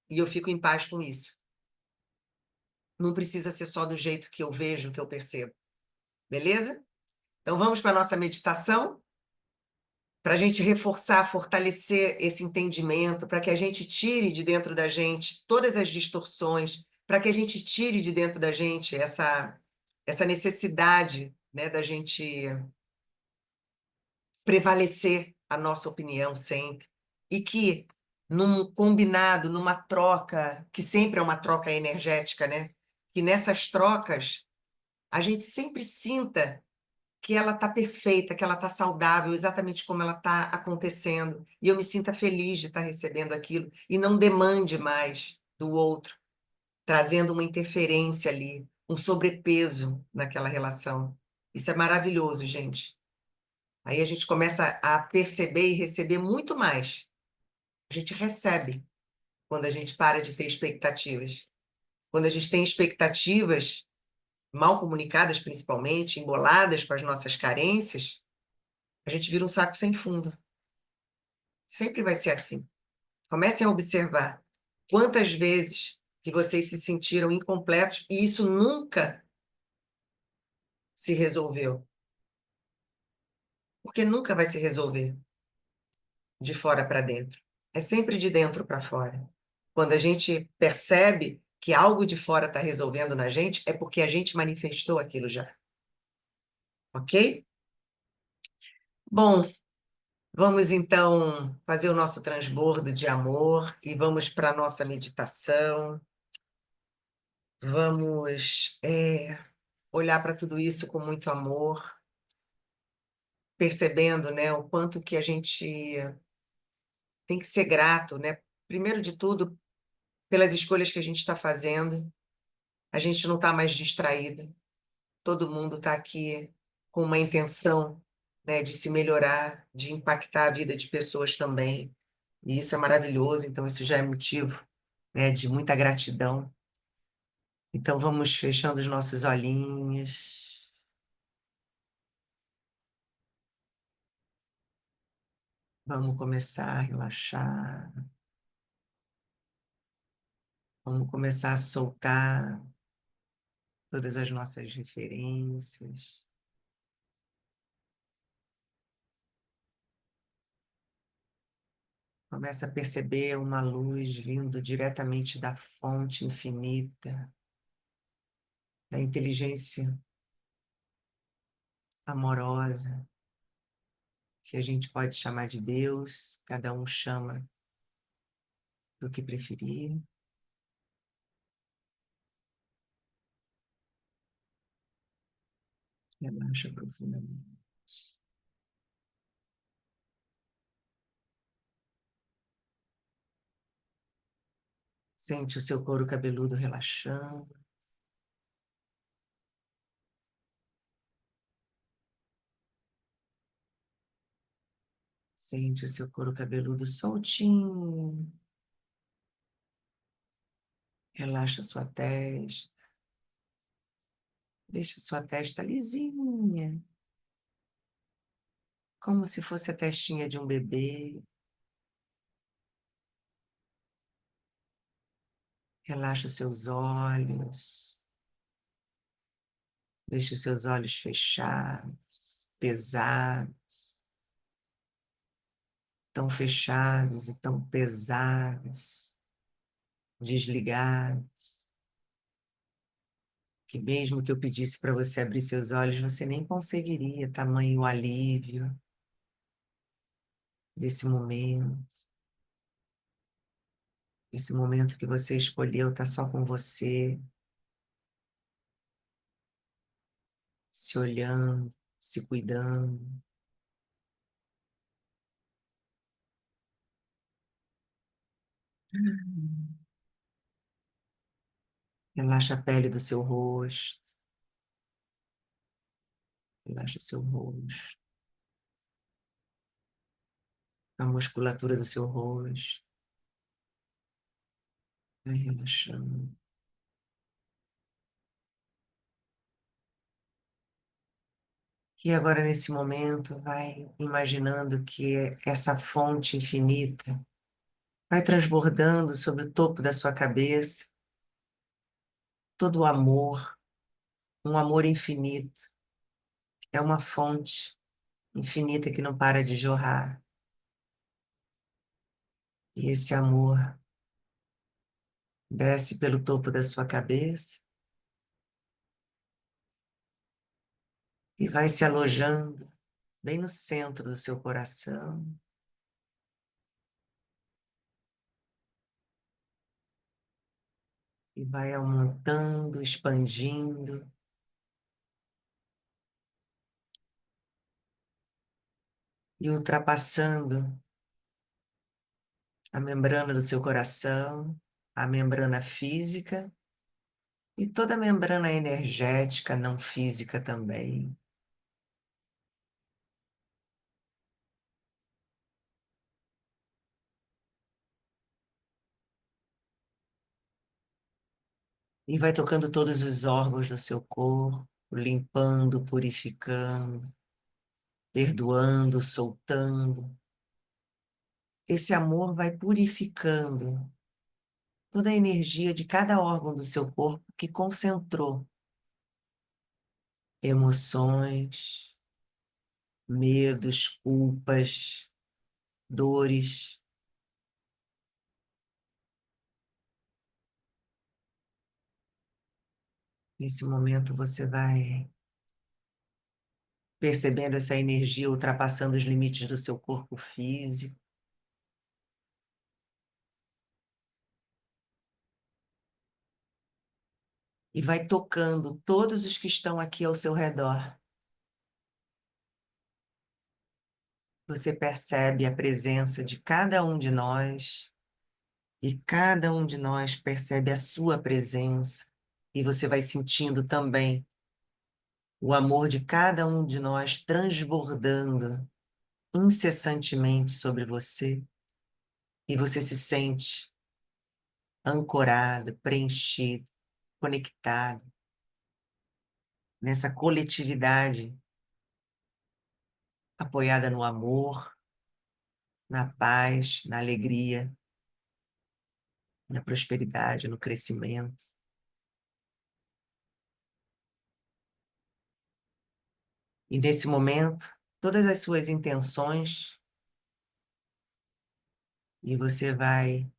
S1: E eu fico em paz com isso. Não precisa ser só do jeito que eu vejo, que eu percebo. beleza? Então vamos para a nossa meditação, para a gente reforçar, fortalecer esse entendimento, para que a gente tire de dentro da gente todas as distorções, para que a gente tire de dentro da gente essa necessidade, né, da gente prevalecer a nossa opinião sempre, e que num combinado, numa troca, que sempre é uma troca energética, né? Que nessas trocas a gente sempre sinta que ela está perfeita, que ela está saudável, exatamente como ela está acontecendo, e eu me sinta feliz de estar recebendo aquilo, e não demande mais do outro, trazendo uma interferência ali, um sobrepeso naquela relação. Isso é maravilhoso, gente. Aí a gente começa a perceber e receber muito mais. A gente recebe quando a gente para de ter expectativas. Quando a gente tem expectativas mal comunicadas, principalmente, emboladas com as nossas carências, a gente vira um saco sem fundo. Sempre vai ser assim. Comecem a observar quantas vezes que vocês se sentiram incompletos e isso nunca se resolveu. Porque nunca vai se resolver de fora para dentro. É sempre de dentro para fora. Quando a gente percebe que algo de fora está resolvendo na gente, é porque a gente manifestou aquilo já. Ok? Bom, vamos então fazer o nosso transbordo de amor e vamos para a nossa meditação. Vamos olhar para tudo isso com muito amor, percebendo, né, o quanto que a gente tem que ser grato, né? Primeiro de tudo, pelas escolhas que a gente está fazendo. A gente não está mais distraído. Todo mundo está aqui com uma intenção, né, de se melhorar, de impactar a vida de pessoas também. E isso é maravilhoso, então isso já é motivo, né, de muita gratidão. Então vamos fechando os nossos olhinhos. Vamos começar a relaxar. Vamos começar a soltar todas as nossas referências. Começa a perceber uma luz vindo diretamente da fonte infinita, da inteligência amorosa, que a gente pode chamar de Deus, cada um chama do que preferir. Relaxa profundamente. Sente o seu couro cabeludo relaxando. Sente o seu couro cabeludo soltinho. Relaxa sua testa. Deixa sua testa lisinha, como se fosse a testinha de um bebê. Relaxa os seus olhos. Deixe os seus olhos fechados, pesados, tão fechados e tão pesados, desligados, que mesmo que eu pedisse para você abrir seus olhos, você nem conseguiria, tamanho o alívio desse momento. Esse momento que você escolheu estar só com você, se olhando, se cuidando. Relaxa a pele do seu rosto, relaxa o seu rosto, a musculatura do seu rosto, vai relaxando. E agora, nesse momento, vai imaginando que essa fonte infinita vai transbordando sobre o topo da sua cabeça, todo o amor, um amor infinito, É uma fonte infinita que não para de jorrar. E esse amor desce pelo topo da sua cabeça e vai se alojando bem no centro do seu coração. E vai aumentando, expandindo e ultrapassando a membrana do seu coração, a membrana física e toda a membrana energética não física também. E vai tocando todos os órgãos do seu corpo, limpando, purificando, perdoando, soltando. Esse amor vai purificando toda a energia de cada órgão do seu corpo que concentrou emoções, medos, culpas, dores. Nesse momento você vai percebendo essa energia ultrapassando os limites do seu corpo físico e vai tocando todos os que estão aqui ao seu redor. Você percebe a presença de cada um de nós e cada um de nós percebe a sua presença e você vai sentindo também o amor de cada um de nós transbordando incessantemente sobre você e você se sente ancorado, preenchido, conectado nessa coletividade apoiada no amor, na paz, na alegria, na prosperidade, no crescimento. E nesse momento, todas as suas intenções, e você vai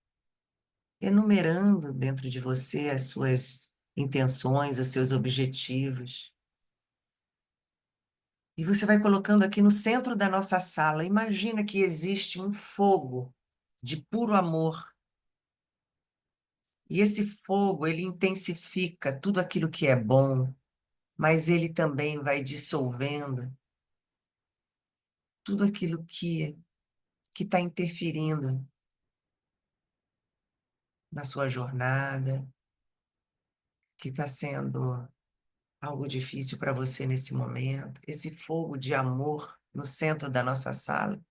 S1: enumerando dentro de você as suas intenções, os seus objetivos. E você vai colocando aqui no centro da nossa sala. Imagina que existe um fogo de puro amor. E esse fogo, ele intensifica tudo aquilo que é bom, mas ele também vai dissolvendo tudo aquilo que está interferindo na sua jornada, que está sendo algo difícil para você nesse momento. Esse fogo de amor no centro da nossa sala,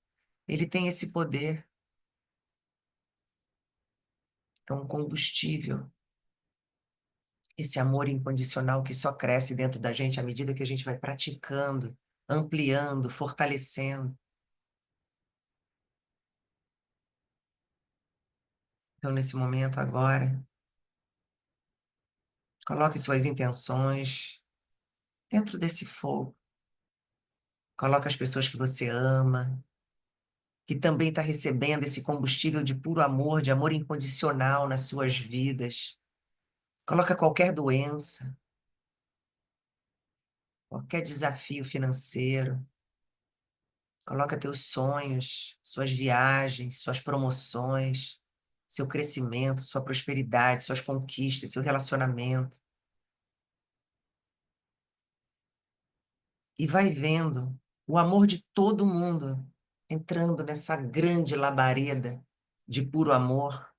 S1: ele tem esse poder, é um combustível, esse amor incondicional que só cresce dentro da gente à medida que a gente vai praticando, ampliando, fortalecendo. Então, nesse momento agora, coloque suas intenções dentro desse fogo. Coloque as pessoas que você ama, que também está recebendo esse combustível de puro amor, de amor incondicional nas suas vidas. Coloca qualquer doença, qualquer desafio financeiro. Coloca teus sonhos, suas viagens, suas promoções, seu crescimento, sua prosperidade, suas conquistas, seu relacionamento. E vai vendo o amor de todo mundo entrando nessa grande labareda de puro amor.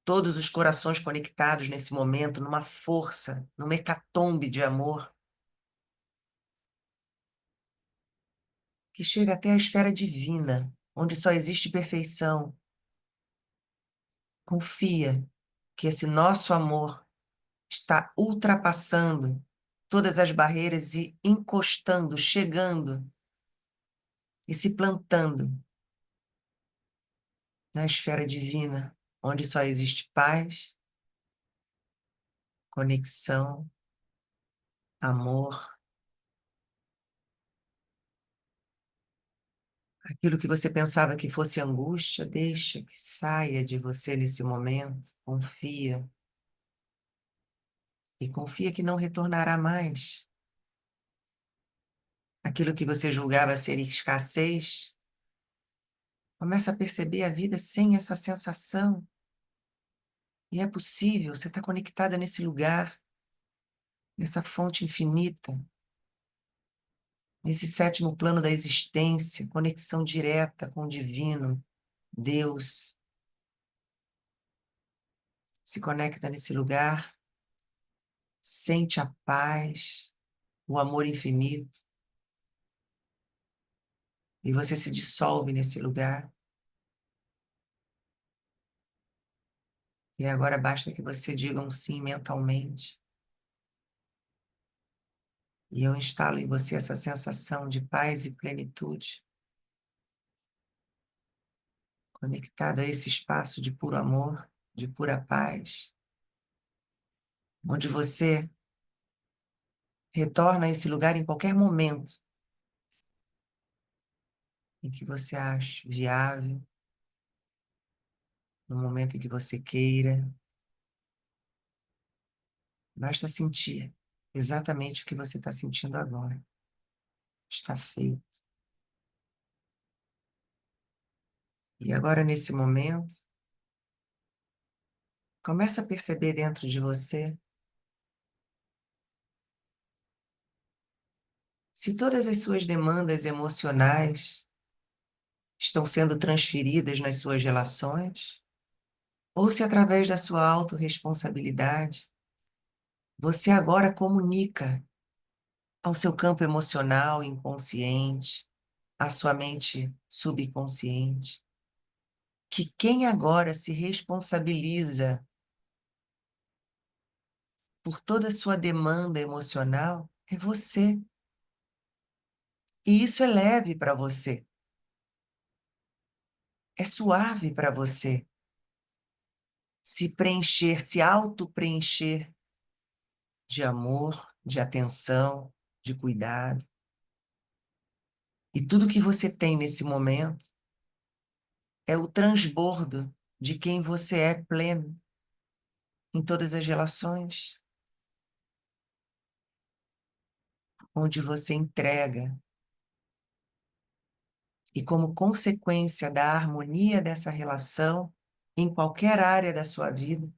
S1: Todos os corações conectados nesse momento, numa força, numa hecatombe de amor, que chega até a esfera divina, onde só existe perfeição. Confia que esse nosso amor está ultrapassando todas as barreiras e encostando, chegando e se plantando na esfera divina, onde só existe paz, conexão, amor Aquilo que você pensava que fosse angústia, deixa que saia de você nesse momento. Confia. E confia que não retornará mais. Aquilo que você julgava ser escassez, começa a perceber a vida sem essa sensação. E é possível, você está conectada nesse lugar, nessa fonte infinita, nesse sétimo plano da existência, conexão direta com o divino, Deus. Se conecta nesse lugar, sente a paz, o amor infinito, e você se dissolve nesse lugar. E agora basta que você diga um sim mentalmente. E eu instalo em você essa sensação de paz e plenitude, conectada a esse espaço de puro amor, de pura paz, onde você retorna a esse lugar em qualquer momento em que você ache viável, no momento em que você queira. Basta sentir exatamente o que você está sentindo agora. Está feito. E agora, nesse momento, começa a perceber dentro de você se todas as suas demandas emocionais estão sendo transferidas nas suas relações, ou se através da sua autorresponsabilidade, você agora comunica ao seu campo emocional inconsciente, à sua mente subconsciente, que quem agora se responsabiliza por toda a sua demanda emocional é você. E isso é leve para você, é suave para você se preencher, se auto-preencher de amor, de atenção, de cuidado. E tudo que você tem nesse momento é o transbordo de quem você é pleno em todas as relações, onde você entrega. E como consequência da harmonia dessa relação, em qualquer área da sua vida,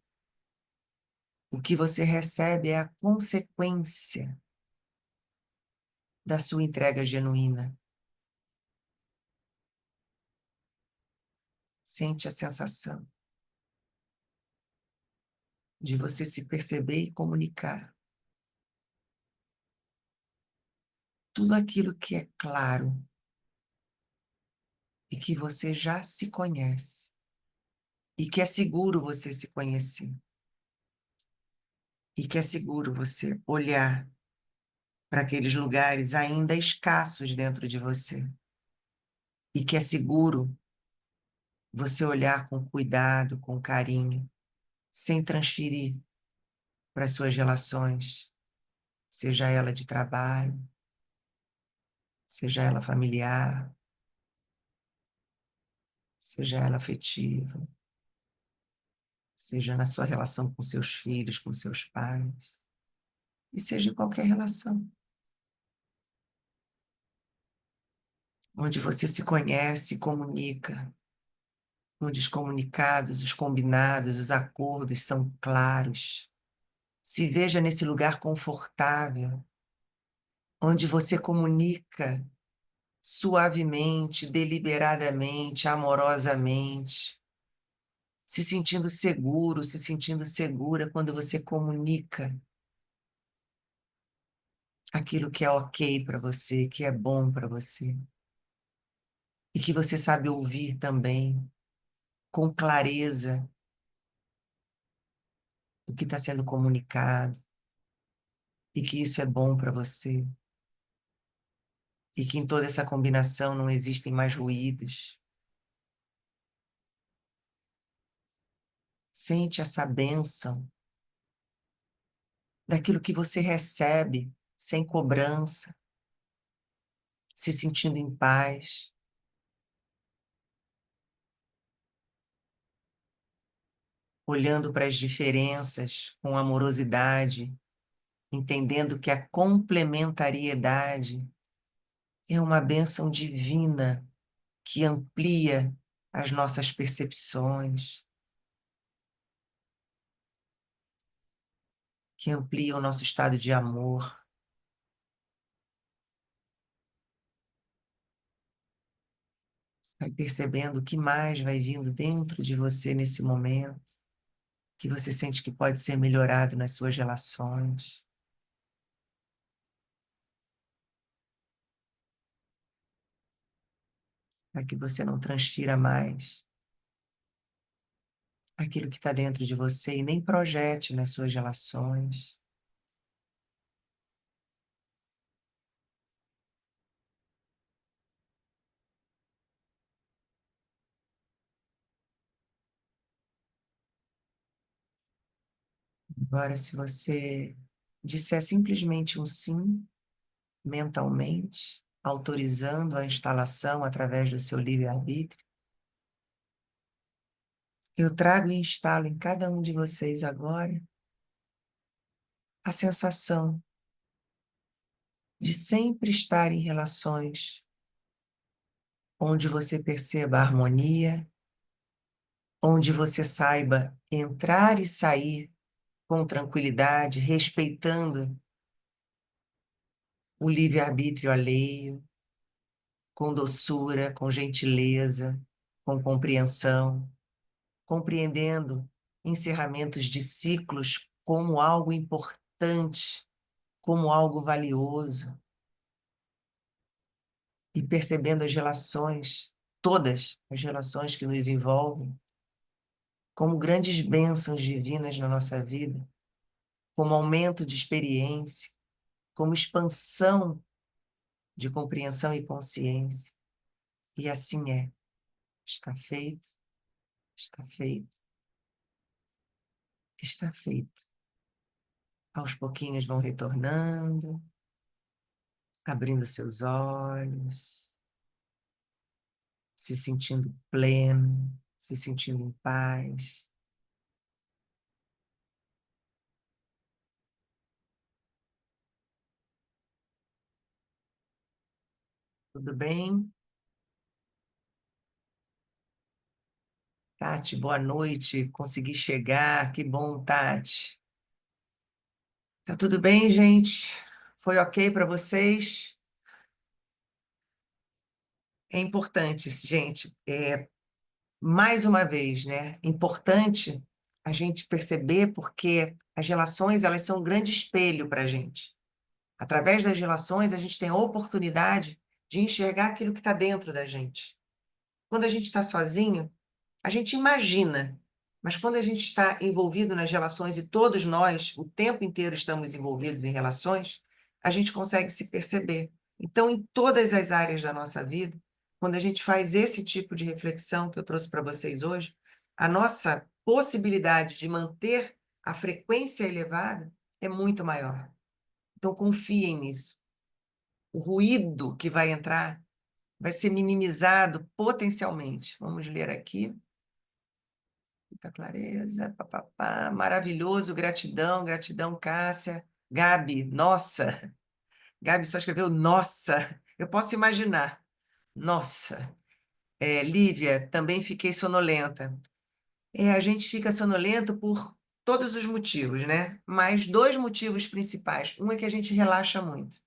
S1: o que você recebe é a consequência da sua entrega genuína. Sente a sensação de você se perceber e comunicar tudo aquilo que é claro e que você já se conhece e que é seguro você se conhecer e que é seguro você olhar para aqueles lugares ainda escassos dentro de você e que é seguro você olhar com cuidado, com carinho, sem transferir para as suas relações, seja ela de trabalho, seja ela familiar, seja ela afetiva, seja na sua relação com seus filhos, com seus pais, e seja em qualquer relação, onde você se conhece e comunica, onde os comunicados, os combinados, os acordos são claros. Se veja nesse lugar confortável, onde você comunica suavemente, deliberadamente, amorosamente, se sentindo seguro, se sentindo segura quando você comunica aquilo que é ok para você, que é bom para você, e que você sabe ouvir também, com clareza, o que está sendo comunicado, e que isso é bom para você, e que em toda essa combinação não existem mais ruídos. Sente essa bênção daquilo que você recebe sem cobrança, se sentindo em paz, olhando para as diferenças com amorosidade, entendendo que a complementariedade é uma bênção divina que amplia as nossas percepções, que amplia o nosso estado de amor. Vai percebendo o que mais vai vindo dentro de você nesse momento, que você sente que pode ser melhorado nas suas relações. Para que você não transfira mais aquilo que está dentro de você e nem projete nas suas relações. Agora, se você disser simplesmente um sim, mentalmente, autorizando a instalação através do seu livre-arbítrio, eu trago e instalo em cada um de vocês agora a sensação de sempre estar em relações onde você perceba a harmonia, onde você saiba entrar e sair com tranquilidade, respeitando o livre-arbítrio alheio, com doçura, com gentileza, com compreensão, compreendendo encerramentos de ciclos como algo importante, como algo valioso, e percebendo as relações, todas as relações que nos envolvem, como grandes bênçãos divinas na nossa vida, como aumento de experiência, como expansão de compreensão e consciência. E assim é. Está feito, está feito, está feito. Aos pouquinhos vão retornando, abrindo seus olhos, se sentindo pleno, se sentindo em paz. Tudo bem? Tati, boa noite. Consegui chegar. Que bom, Tati. Tá tudo bem, gente? Foi ok para vocês? É importante, gente. Mais uma vez, né? Importante a gente perceber porque as relações, elas são um grande espelho para a gente. Através das relações, a gente tem a oportunidade de enxergar aquilo que está dentro da gente. Quando a gente está sozinho, a gente imagina, mas quando a gente está envolvido nas relações, e todos nós, o tempo inteiro, estamos envolvidos em relações, a gente consegue se perceber. Então, em todas as áreas da nossa vida, quando a gente faz esse tipo de reflexão que eu trouxe para vocês hoje, a nossa possibilidade de manter a frequência elevada é muito maior. Então, confiem nisso. O ruído que vai entrar vai ser minimizado potencialmente. Vamos ler aqui. Muita clareza, papapá, maravilhoso, gratidão, gratidão, Cássia. Gabi, nossa. Gabi só escreveu nossa. Eu posso imaginar. Nossa. Lívia, também fiquei sonolenta. A gente fica sonolento por todos os motivos, né? Mas dois motivos principais. Um é que a gente relaxa muito.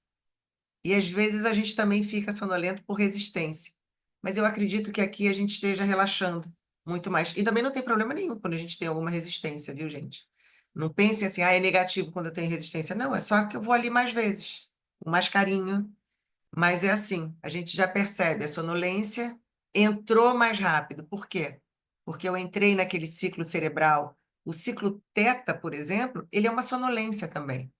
S1: E às vezes a gente também fica sonolento por resistência. Mas eu acredito que aqui a gente esteja relaxando muito mais. E também não tem problema nenhum quando a gente tem alguma resistência, viu, gente? Não pensem assim, é negativo quando eu tenho resistência. Não, é só que eu vou ali mais vezes, com mais carinho. Mas é assim, a gente já percebe, a sonolência entrou mais rápido. Por quê? Porque eu entrei naquele ciclo cerebral. O ciclo teta, por exemplo, ele é uma sonolência também.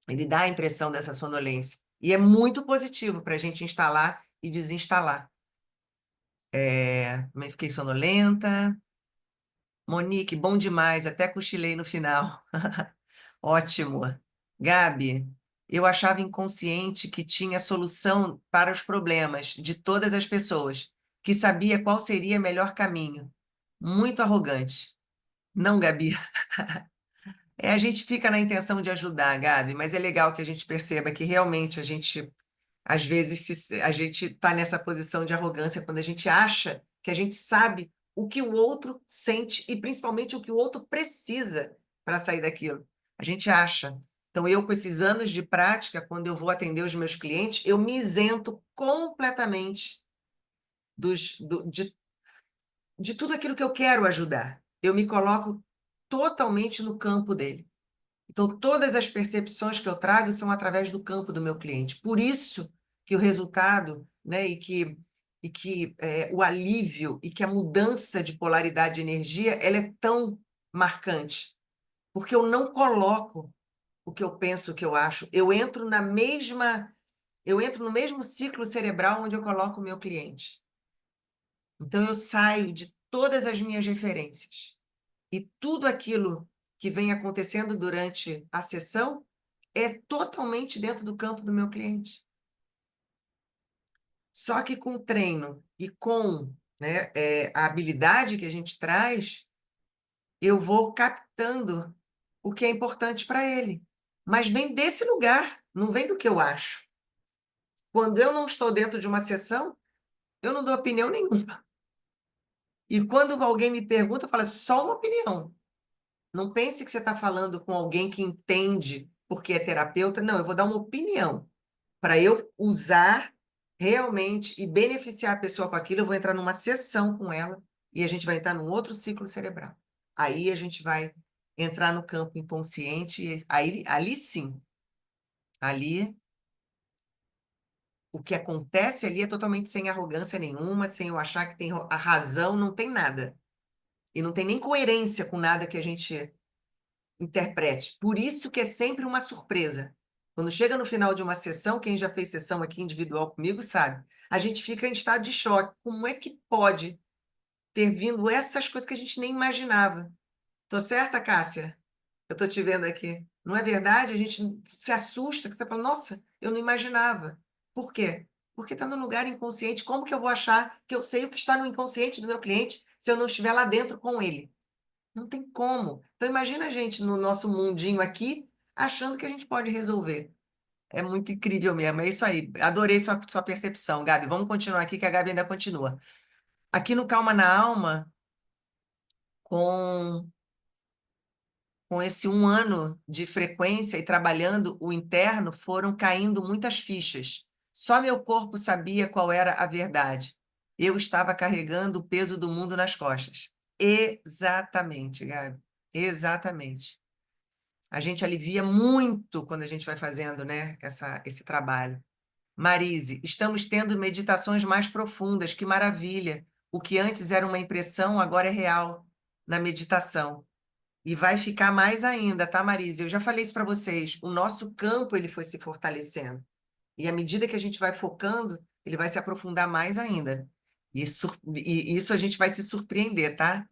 S1: Ele dá a impressão dessa sonolência. E é muito positivo para a gente instalar e desinstalar. Também fiquei sonolenta. Monique, bom demais, até cochilei no final. Ótimo. Gabi, eu achava inconsciente que tinha solução para os problemas de todas as pessoas, que sabia qual seria o melhor caminho. Muito arrogante. Não, Gabi. A gente fica na intenção de ajudar, Gabi, mas é legal que a gente perceba que realmente a gente, às vezes, a gente está nessa posição de arrogância quando a gente acha que a gente sabe o que o outro sente e principalmente o que o outro precisa para sair daquilo. A gente acha. Então, eu, com esses anos de prática, quando eu vou atender os meus clientes, eu me isento completamente de tudo aquilo que eu quero ajudar. Eu me coloco totalmente no campo dele. Então, todas as percepções que eu trago são através do campo do meu cliente. Por isso que o resultado, né, o alívio e que a mudança de polaridade de energia, ela é tão marcante, porque eu não coloco o que eu penso, o que eu acho. Eu entro no mesmo ciclo cerebral onde eu coloco o meu cliente. Então, eu saio de todas as minhas referências. E tudo aquilo que vem acontecendo durante a sessão é totalmente dentro do campo do meu cliente. Só que com o treino e com, né, a habilidade que a gente traz, eu vou captando o que é importante para ele. Mas vem desse lugar, não vem do que eu acho. Quando eu não estou dentro de uma sessão, eu não dou opinião nenhuma. E quando alguém me pergunta, eu falo, só uma opinião. Não pense que você está falando com alguém que entende porque é terapeuta. Não, eu vou dar uma opinião. Para eu usar realmente e beneficiar a pessoa com aquilo, eu vou entrar numa sessão com ela e a gente vai entrar num outro ciclo cerebral. Aí a gente vai entrar no campo inconsciente, e aí, ali sim, ali o que acontece ali é totalmente sem arrogância nenhuma, sem eu achar que tem a razão, não tem nada. E não tem nem coerência com nada que a gente interprete. Por isso que é sempre uma surpresa. Quando chega no final de uma sessão, quem já fez sessão aqui individual comigo sabe, a gente fica em estado de choque. Como é que pode ter vindo essas coisas que a gente nem imaginava? Tô certa, Cássia? Eu tô te vendo aqui. Não é verdade? A gente se assusta, que você fala, nossa, eu não imaginava. Por quê? Porque está no lugar inconsciente. Como que eu vou achar que eu sei o que está no inconsciente do meu cliente se eu não estiver lá dentro com ele? Não tem como. Então, imagina a gente no nosso mundinho aqui, achando que a gente pode resolver. É muito incrível mesmo. É isso aí. Adorei sua percepção, Gabi. Vamos continuar aqui, que a Gabi ainda continua. Aqui no Calma na Alma, com, com esse 1 ano de frequência e trabalhando o interno, foram caindo muitas fichas. Só meu corpo sabia qual era a verdade. Eu estava carregando o peso do mundo nas costas. Exatamente, Gabi. Exatamente. A gente alivia muito quando a gente vai fazendo, né, esse trabalho. Marise, estamos tendo meditações mais profundas, que maravilha. O que antes era uma impressão, agora é real na meditação. E vai ficar mais ainda, tá, Marise? Eu já falei isso para vocês. O nosso campo ele foi se fortalecendo. E à medida que a gente vai focando, ele vai se aprofundar mais ainda. E isso a gente vai se surpreender, tá?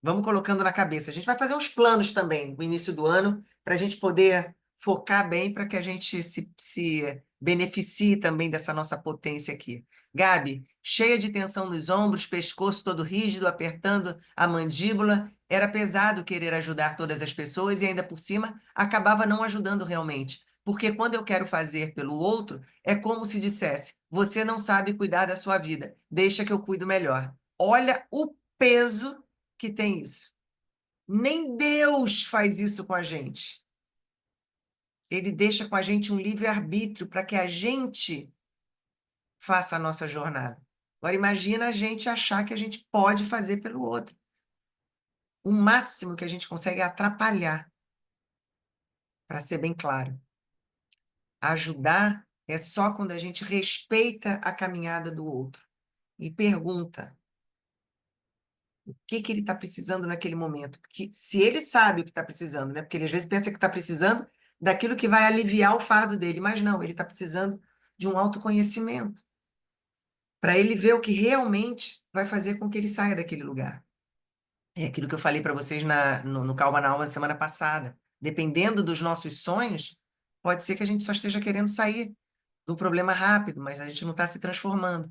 S1: Vamos colocando na cabeça. A gente vai fazer uns planos também no início do ano para a gente poder focar bem para que a gente se beneficie também dessa nossa potência aqui. Gabi, cheia de tensão nos ombros, pescoço todo rígido, apertando a mandíbula. Era pesado querer ajudar todas as pessoas e ainda por cima acabava não ajudando realmente. Porque quando eu quero fazer pelo outro, é como se dissesse: você não sabe cuidar da sua vida, deixa que eu cuido melhor. Olha o peso que tem isso. Nem Deus faz isso com a gente. Ele deixa com a gente um livre-arbítrio para que a gente faça a nossa jornada. Agora, imagina a gente achar que a gente pode fazer pelo outro. O máximo que a gente consegue é atrapalhar, para ser bem claro. Ajudar é só quando a gente respeita a caminhada do outro e pergunta o que que ele está precisando naquele momento. Porque se ele sabe o que está precisando, né? Porque ele às vezes pensa que está precisando daquilo que vai aliviar o fardo dele, mas não, ele está precisando de um autoconhecimento para ele ver o que realmente vai fazer com que ele saia daquele lugar. É aquilo que eu falei para vocês no Calma na Alma na semana passada. Dependendo dos nossos sonhos, pode ser que a gente só esteja querendo sair do problema rápido, mas a gente não está se transformando.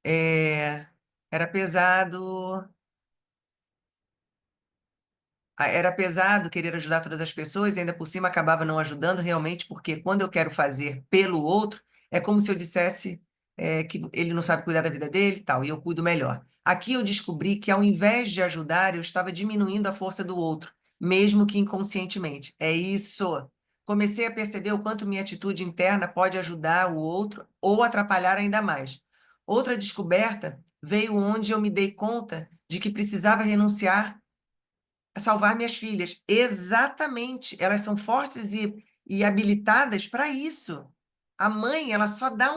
S1: É, era pesado. Era pesado querer ajudar todas as pessoas e ainda por cima acabava não ajudando realmente, porque quando eu quero fazer pelo outro, é como se eu dissesse que ele não sabe cuidar da vida dele e tal, e eu cuido melhor. Aqui eu descobri que ao invés de ajudar, eu estava diminuindo a força do outro, mesmo que inconscientemente. É isso. Comecei a perceber o quanto minha atitude interna pode ajudar o outro ou atrapalhar ainda mais. Outra descoberta veio onde eu me dei conta de que precisava renunciar a salvar minhas filhas. Exatamente. Elas são fortes e habilitadas para isso. A mãe, ela só dá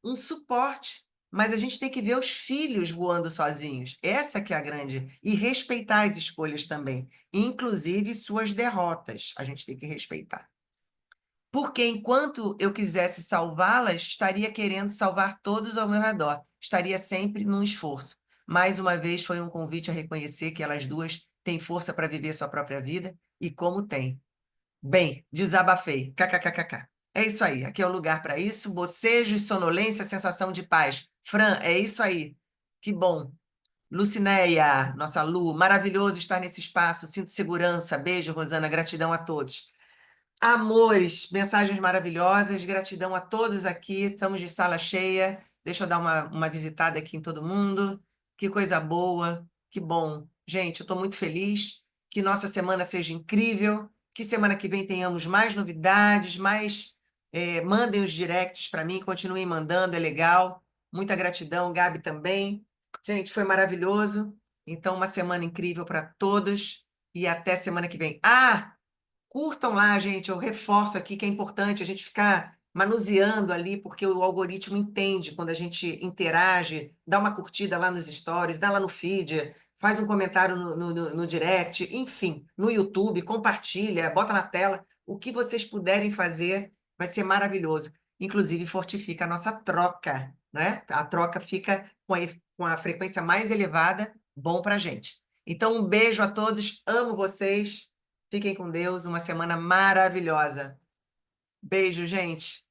S1: um suporte, mas a gente tem que ver os filhos voando sozinhos. Essa que é a grande. E respeitar as escolhas também, inclusive suas derrotas. A gente tem que respeitar. Porque enquanto eu quisesse salvá-las, estaria querendo salvar todos ao meu redor. Estaria sempre num esforço. Mais uma vez, foi um convite a reconhecer que elas duas têm força para viver sua própria vida e como têm. Bem, desabafei. KKKKK. É isso aí. Aqui é o lugar para isso. Bocejos, sonolência, sensação de paz. Fran, é isso aí. Que bom. Lucinéia, nossa Lu, maravilhoso estar nesse espaço. Sinto segurança. Beijo, Rosana. Gratidão a todos. Amores, mensagens maravilhosas, gratidão a todos aqui. Estamos de sala cheia. Deixa eu dar uma visitada aqui em todo mundo. Que coisa boa, que bom. Gente, eu estou muito feliz. Que nossa semana seja incrível. Que semana que vem tenhamos mais novidades, mais. Mandem os directs para mim, continuem mandando, é legal. Muita gratidão, Gabi também. Gente, foi maravilhoso. Então, uma semana incrível para todos. E até semana que vem. Ah! Curtam lá, gente. Eu reforço aqui que é importante a gente ficar manuseando ali, porque o algoritmo entende quando a gente interage, dá uma curtida lá nos stories, dá lá no feed, faz um comentário no direct, enfim, no YouTube, compartilha, bota na tela. O que vocês puderem fazer vai ser maravilhoso. Inclusive, fortifica a nossa troca, né? A troca fica com a frequência mais elevada, bom para a gente. Então, um beijo a todos, amo vocês. Fiquem com Deus, uma semana maravilhosa. Beijo, gente.